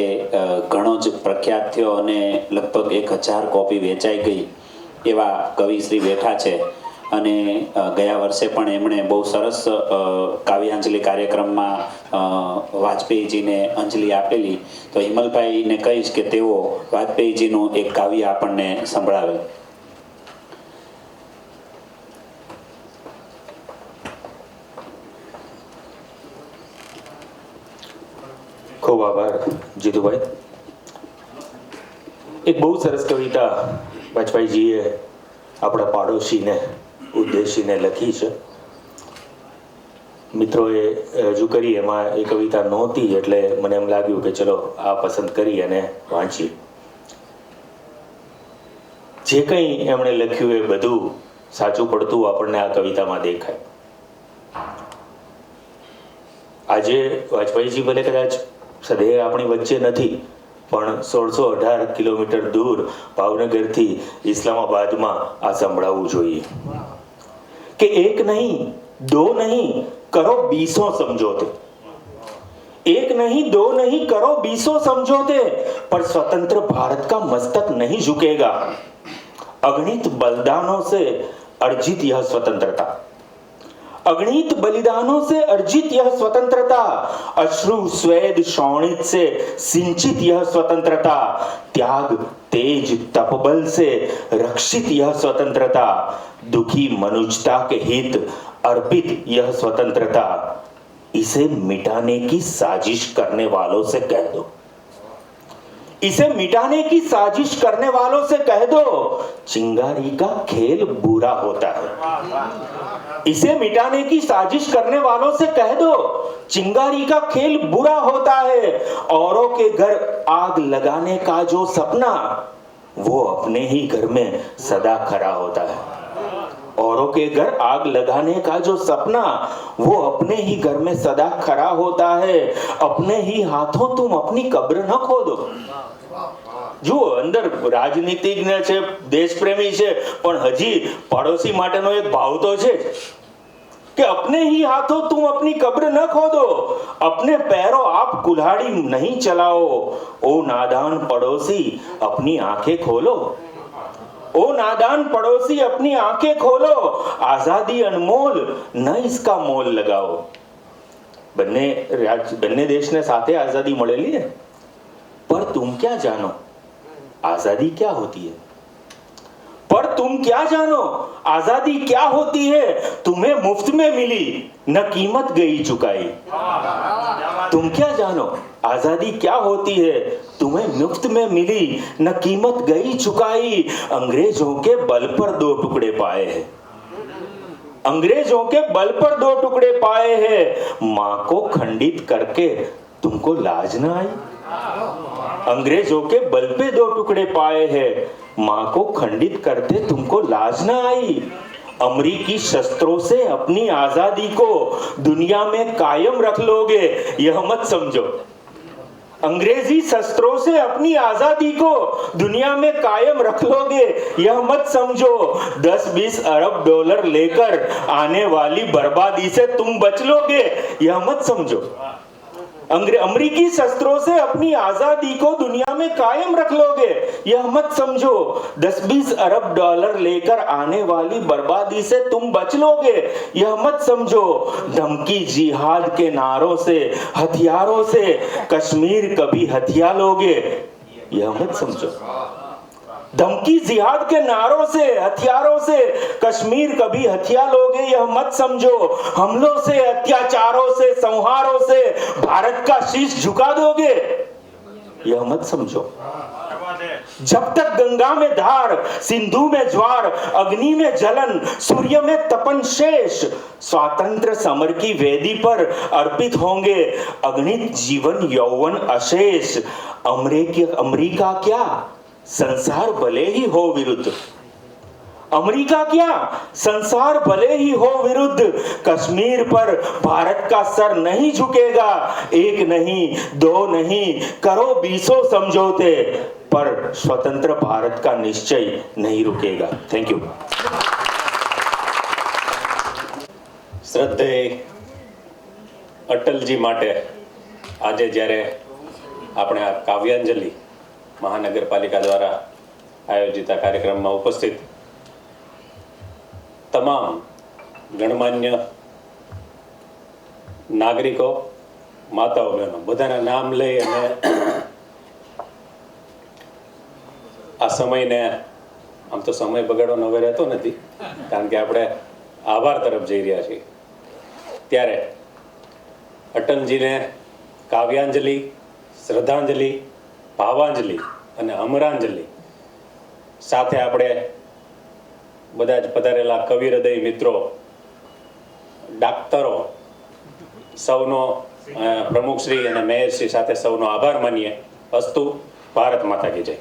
ઘણો જ પ્રખ્યાત થયો અને લગભગ 1000 કોપી વેચાઈ ગઈ એવા કવિશ્રી બેઠા છે. અને ગયા વર્ષે પણ એમણે બહુ સરસ કાવ્યાંજલિ કાર્યક્રમમાં વાજપેયીજીને અંજલિ આપેલી. તો હિમલભાઈને કહીશ કે તેઓ વાજપેયીજીનું એક કાવ્ય આપણને સંભળાવે. ખૂબ આભાર જીતુભાઈ. એક બહુ સરસ કવિતા વાજપેયીજીએ આપણા પાડોશીને ઉદ્દેશીને લખી છે. મિત્રોએ રજૂ કરી એમાં એ કવિતા નહોતી એટલે મને એમ લાગ્યું કે ચલો આ પસંદ કરી અને વાંચીએ. જે કંઈ એમણે લખ્યું એ બધું સાચું પડતું આપણને આ કવિતામાં દેખાય. આજે વાજપેયીજી ભલે કદાચ સદૈવ આપણી વચ્ચે નથી, પણ 1618 કિલોમીટર દૂર ભાવનગરથી ઇસ્લામાબાદમાં આ સંભળાવવું જોઈએ કે એક નહીં दो नहीं करो बीसों समझौते, एक नहीं दो नहीं करो बीसों समझौते, पर स्वतंत्र भारत का मस्तक नहीं झुकेगा. अगणित बलिदानों से अर्जित यह स्वतंत्रता, अगणित बलिदानों से अर्जित यह स्वतंत्रता, अश्रु स्वेद शोणित से सिंचित यह स्वतंत्रता, त्याग तेज तपबल से रक्षित यह स्वतंत्रता, दुखी मनुष्यता के हित अर्पित यह स्वतंत्रता, इसे मिटाने की साजिश करने वालों से कह दो, इसे मिटाने की साजिश करने वालों से कह दो, चिंगारी का खेल बुरा होता है. इसे मिटाने की साजिश करने वालों से कह दो, चिंगारी का खेल बुरा होता है. औरों के घर आग लगाने का जो सपना, वो अपने ही घर में सदा खरा होता है. औरों के घर आग लगाने का जो सपना, वो अपने ही घर में सदा खरा होता है. अपने ही हाथों तुम अपनी कब्र न खोदो. જુઓ, અંદર રાજનીતિજ્ઞ છે, દેશપ્રેમી છે, પણ હજી પડોશી માટેનો એક ભાવ તો છે કે अपने ही हाथों तुम अपनी कब्र न खोदो, अपने पैरों आप कुल्हाड़ी नहीं चलाओ. ओ नादान पड़ोसी अपनी आंखें खोलो, ओ नादान पड़ोसी अपनी आंखें खोलो, आजादी अनमोल न इसका मोल लगाओ. બંને દેશને સાથે આઝાદી મળેલી है, पर तुम क्या जानो आजादी क्या होती है, पर तुम क्या जानो आजादी क्या होती है. तुम्हें मुफ्त में मिली न कीमत गई चुकाई. तुम क्या जानो आजादी क्या होती है, तुम्हें मुफ्त में मिली न कीमत गई चुकाई. अंग्रेजों के बल पर 2 टुकड़े पाए हैं, अंग्रेजों के बल पर 2 टुकड़े पाए हैं. मां को खंडित करके तुमको लाज न आई. अंग्रेजों के बल पे 2 टुकड़े पाए हैं, मां को खंडित करते तुमको लाज न आई. अमरीकी शस्त्रों से अपनी आजादी को दुनिया में कायम रख लोगे, यह मत समझो. अंग्रेजी शस्त्रों से अपनी आजादी को दुनिया में कायम रख लोगे, यह मत समझो. 10-20 अरब डॉलर लेकर आने वाली बर्बादी से तुम बच लोगे, यह मत समझो. अमरीकी शस्त्रों से अपनी आजादी को दुनिया में कायम रख लोगे, यह मत समझो. 10-20 अरब डॉलर लेकर आने वाली बर्बादी से तुम बच लोगे, यह मत समझो. धमकी जिहाद के नारों से हथियारों से कश्मीर कभी हथिया लोगे, यह मत समझो. धमकी जिहाद के नारों से हथियारों से कश्मीर कभी हथिया लोगे, यह मत समझो. हमलों से अत्याचारों से संहारों से भारत का शीश झुका दोगे, यह मत समझो. जब तक गंगा में धार, सिंधु में ज्वार, अग्नि में जलन, सूर्य में तपन शेष, स्वातंत्र समर की वेदी पर अर्पित होंगे अगणित जीवन यौवन अशेष. अमेरिका क्या संसार भले ही हो विरुद्ध, अमेरिका क्या संसार भले ही हो विरुद्ध, कश्मीर पर भारत का सर नहीं झुकेगा. एक नहीं दो नहीं करो बीसों समझौते, पर स्वतंत्र भारत का निश्चय नहीं रुकेगा. Thank you. શ્રદ્ધેય અટલજી માટે આજે જ્યારે આપણે આ કાવ્યાંજલિ મહાનગરપાલિકા દ્વારા આયોજિત આ કાર્યક્રમમાં ઉપસ્થિત તમામ ગણમાન્ય નાગરિકો, માતાઓ, બહેનો બધાના નામ લઈ અને આ સમયને, આમ તો સમય બગાડવાનો હવે રહેતો નથી, કારણ કે આપણે આભાર તરફ જઈ રહ્યા છીએ. ત્યારે અટલજીને કાવ્યાંજલિ, શ્રદ્ધાંજલિ, ભાવાંજલિ અને અમરાંજલિ સાથે આપણે બધા જ પધારેલા કવિ હૃદય મિત્રો, ડાક્ટરો, સૌનો પ્રમુખશ્રી અને મેયરશ્રી સાથે સૌનો આભાર માનીએ. અસ્તુ. ભારત માતા કી જય.